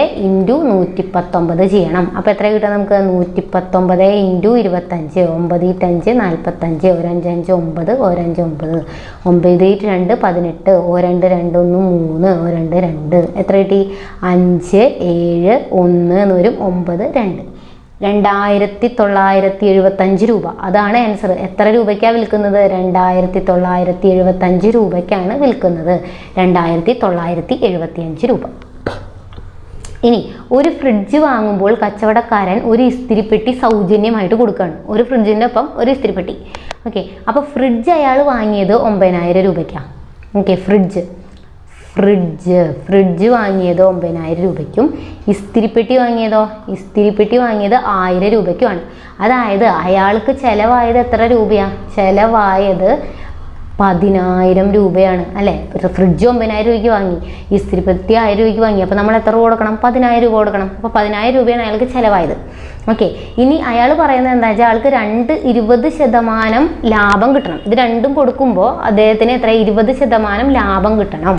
119 ചെയ്യണം. അപ്പോൾ എത്ര കിട്ടുക നമുക്ക്? 119 × 25, 9 5 45, 1 5 5 9, 1 5 9, 9 2 18, 2 2 1 3, 2 2. എത്ര കിട്ടി? 5 7 1 എന്ന് വരും, 9 2. 2,975 രൂപ. അതാണ് ആൻസർ. എത്ര രൂപയ്ക്കാണ് വിൽക്കുന്നത്? 2,975 രൂപയ്ക്കാണ് വിൽക്കുന്നത്. 2,975 രൂപ. ഇനി ഒരു ഫ്രിഡ്ജ് വാങ്ങുമ്പോൾ കച്ചവടക്കാരൻ ഒരു ഇസ്തിരിപ്പെട്ടി സൗജന്യമായിട്ട് കൊടുക്കുകയാണ്. ഒരു ഫ്രിഡ്ജിൻ്റെ ഒപ്പം ഒരു ഇസ്തിരിപ്പെട്ടി. ഓക്കെ, അപ്പോൾ ഫ്രിഡ്ജ് അയാൾ വാങ്ങിയത് 9,000 രൂപയ്ക്കാണ്. ഓക്കെ, ഫ്രിഡ്ജ് വാങ്ങിയത് 9,000 രൂപയ്ക്കും ഇസ്തിരിപ്പെട്ടി വാങ്ങിയത് 1,000 രൂപയ്ക്കുമാണ്. അതായത് അയാൾക്ക് ചിലവായത് എത്ര രൂപയാണ്? ചിലവായത് 10,000 രൂപയാണ് അല്ലേ? ഫ്രിഡ്ജ് 9,000 രൂപയ്ക്ക് വാങ്ങി, ഇസ്തിരിപ്പെട്ടി 1000 രൂപയ്ക്ക് വാങ്ങി. അപ്പോൾ നമ്മൾ എത്ര രൂപ കൊടുക്കണം? 10,000 രൂപ കൊടുക്കണം. അപ്പോൾ 10,000 രൂപയാണ് അയാൾക്ക് ചിലവായത്. ഓക്കെ, ഇനി അയാൾ പറയുന്നത് എന്താ വെച്ചാൽ അയാൾക്ക് 20% ലാഭം കിട്ടണം. ഇത് രണ്ടും കൊടുക്കുമ്പോൾ അദ്ദേഹത്തിന് എത്ര? 20% ലാഭം കിട്ടണം.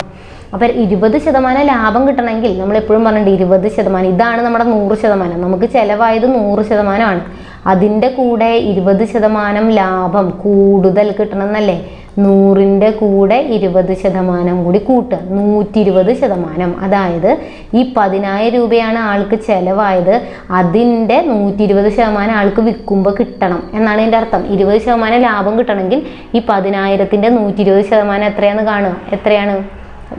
അപ്പോൾ 20% ലാഭം കിട്ടണമെങ്കിൽ നമ്മൾ എപ്പോഴും പറഞ്ഞിട്ടുണ്ട് 20%. ഇതാണ് നമ്മുടെ 100%. നമുക്ക് ചിലവായത് 100%ആണ്. അതിൻ്റെ കൂടെ 20% ലാഭം കൂടുതൽ കിട്ടണം എന്നല്ലേ? 100ൻ്റെ കൂടെ 20% കൂടി കൂട്ടുക, 120%. അതായത് ഈ 10,000 രൂപയാണ് ആൾക്ക് ചിലവായത്, അതിൻ്റെ 120% ആൾക്ക് വിൽക്കുമ്പോൾ കിട്ടണം എന്നാണ് എൻ്റെ അർത്ഥം. 20% ലാഭം കിട്ടണമെങ്കിൽ ഈ 10,000ൻ്റെ 120% എത്രയാണെന്ന് കാണുക. എത്രയാണ്?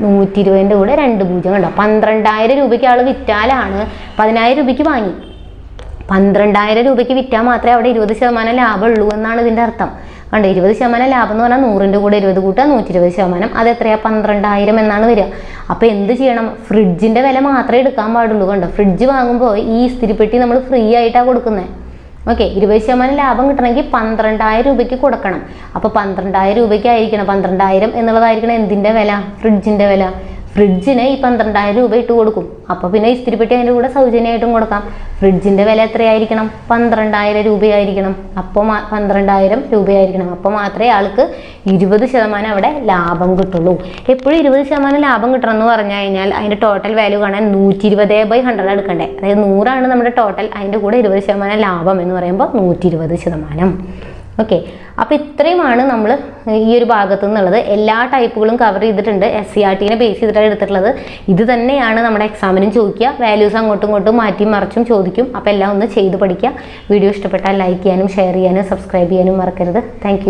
120ൻ്റെ കൂടെ 2 0 കണ്ടോ? 12,000 രൂപയ്ക്ക് ആൾ വിറ്റാലാണ് 10,000 രൂപയ്ക്ക് വാങ്ങി. 12,000 രൂപയ്ക്ക് വിറ്റാൽ മാത്രമേ അവിടെ 20% ലാഭമുള്ളൂ എന്നാണ് ഇതിൻ്റെ അർത്ഥം. കണ്ടോ? 20% ലാഭം എന്ന് പറഞ്ഞാൽ 100ൻ്റെ കൂടെ 20 കൂട്ടുക, 120%. അത് എത്രയാണ്? 12,000 എന്നാണ് വരിക. അപ്പോൾ എന്ത് ചെയ്യണം? ഫ്രിഡ്ജിൻ്റെ വില മാത്രമേ എടുക്കാൻ പാടുള്ളൂ. കണ്ടോ? ഫ്രിഡ്ജ് വാങ്ങുമ്പോൾ ഈ ഇസ്തിരിപ്പെട്ടി നമ്മൾ ഫ്രീ ആയിട്ടാണ് കൊടുക്കുന്നത്. ഓക്കെ, 20% ലാഭം കിട്ടണമെങ്കിൽ 12,000 രൂപയ്ക്ക് കൊടുക്കണം. അപ്പോൾ 12,000 രൂപയ്ക്കായിരിക്കണം, 12,000 എന്നുള്ളതായിരിക്കണം എന്തിൻ്റെ വില? ഫ്രിഡ്ജിൻ്റെ വില. ഫ്രിഡ്ജിന് ഈ 12,000 രൂപ ഇട്ട് കൊടുക്കും. അപ്പോൾ പിന്നെ ഇസ്തിരിപ്പെട്ടി അതിൻ്റെ കൂടെ സൗജന്യമായിട്ടും കൊടുക്കാം. ഫ്രിഡ്ജിൻ്റെ വില എത്രയായിരിക്കണം? 12,000 രൂപയായിരിക്കണം. അപ്പോൾ 12,000 രൂപയായിരിക്കണം. അപ്പോൾ മാത്രമേ ആൾക്ക് 20% അവിടെ ലാഭം കിട്ടുള്ളൂ. എപ്പോഴും 20% ലാഭം കിട്ടണം എന്ന് പറഞ്ഞു കഴിഞ്ഞാൽ അതിൻ്റെ ടോട്ടൽ വാല്യൂ കാണാൻ 120/100 എടുക്കണ്ടേ? അതായത് 100 ആണ് നമ്മുടെ ടോട്ടൽ, അതിൻ്റെ കൂടെ 20% ലാഭം എന്ന് പറയുമ്പോൾ 120%. ഓക്കെ, അപ്പോൾ ഇത്രയുമാണ് നമ്മൾ ഈ ഒരു ഭാഗത്തു നിന്നുള്ളത്. എല്ലാ ടൈപ്പുകളും കവർ ചെയ്തിട്ടുണ്ട്. SCRT ബേസ് ചെയ്തിട്ടാണ് എടുത്തിട്ടുള്ളത്. ഇത് തന്നെയാണ് നമ്മുടെ എക്സാമിനും ചോദിക്കുക. വാല്യൂസ് അങ്ങോട്ടും ഇങ്ങോട്ടും മാറ്റി മറിച്ചും ചോദിക്കും. അപ്പോൾ എല്ലാം ഒന്ന് ചെയ്ത് പഠിക്കുക. വീഡിയോ ഇഷ്ടപ്പെട്ടാൽ ലൈക്ക് ചെയ്യാനും ഷെയർ ചെയ്യാനും സബ്സ്ക്രൈബ് ചെയ്യാനും മറക്കരുത്. താങ്ക്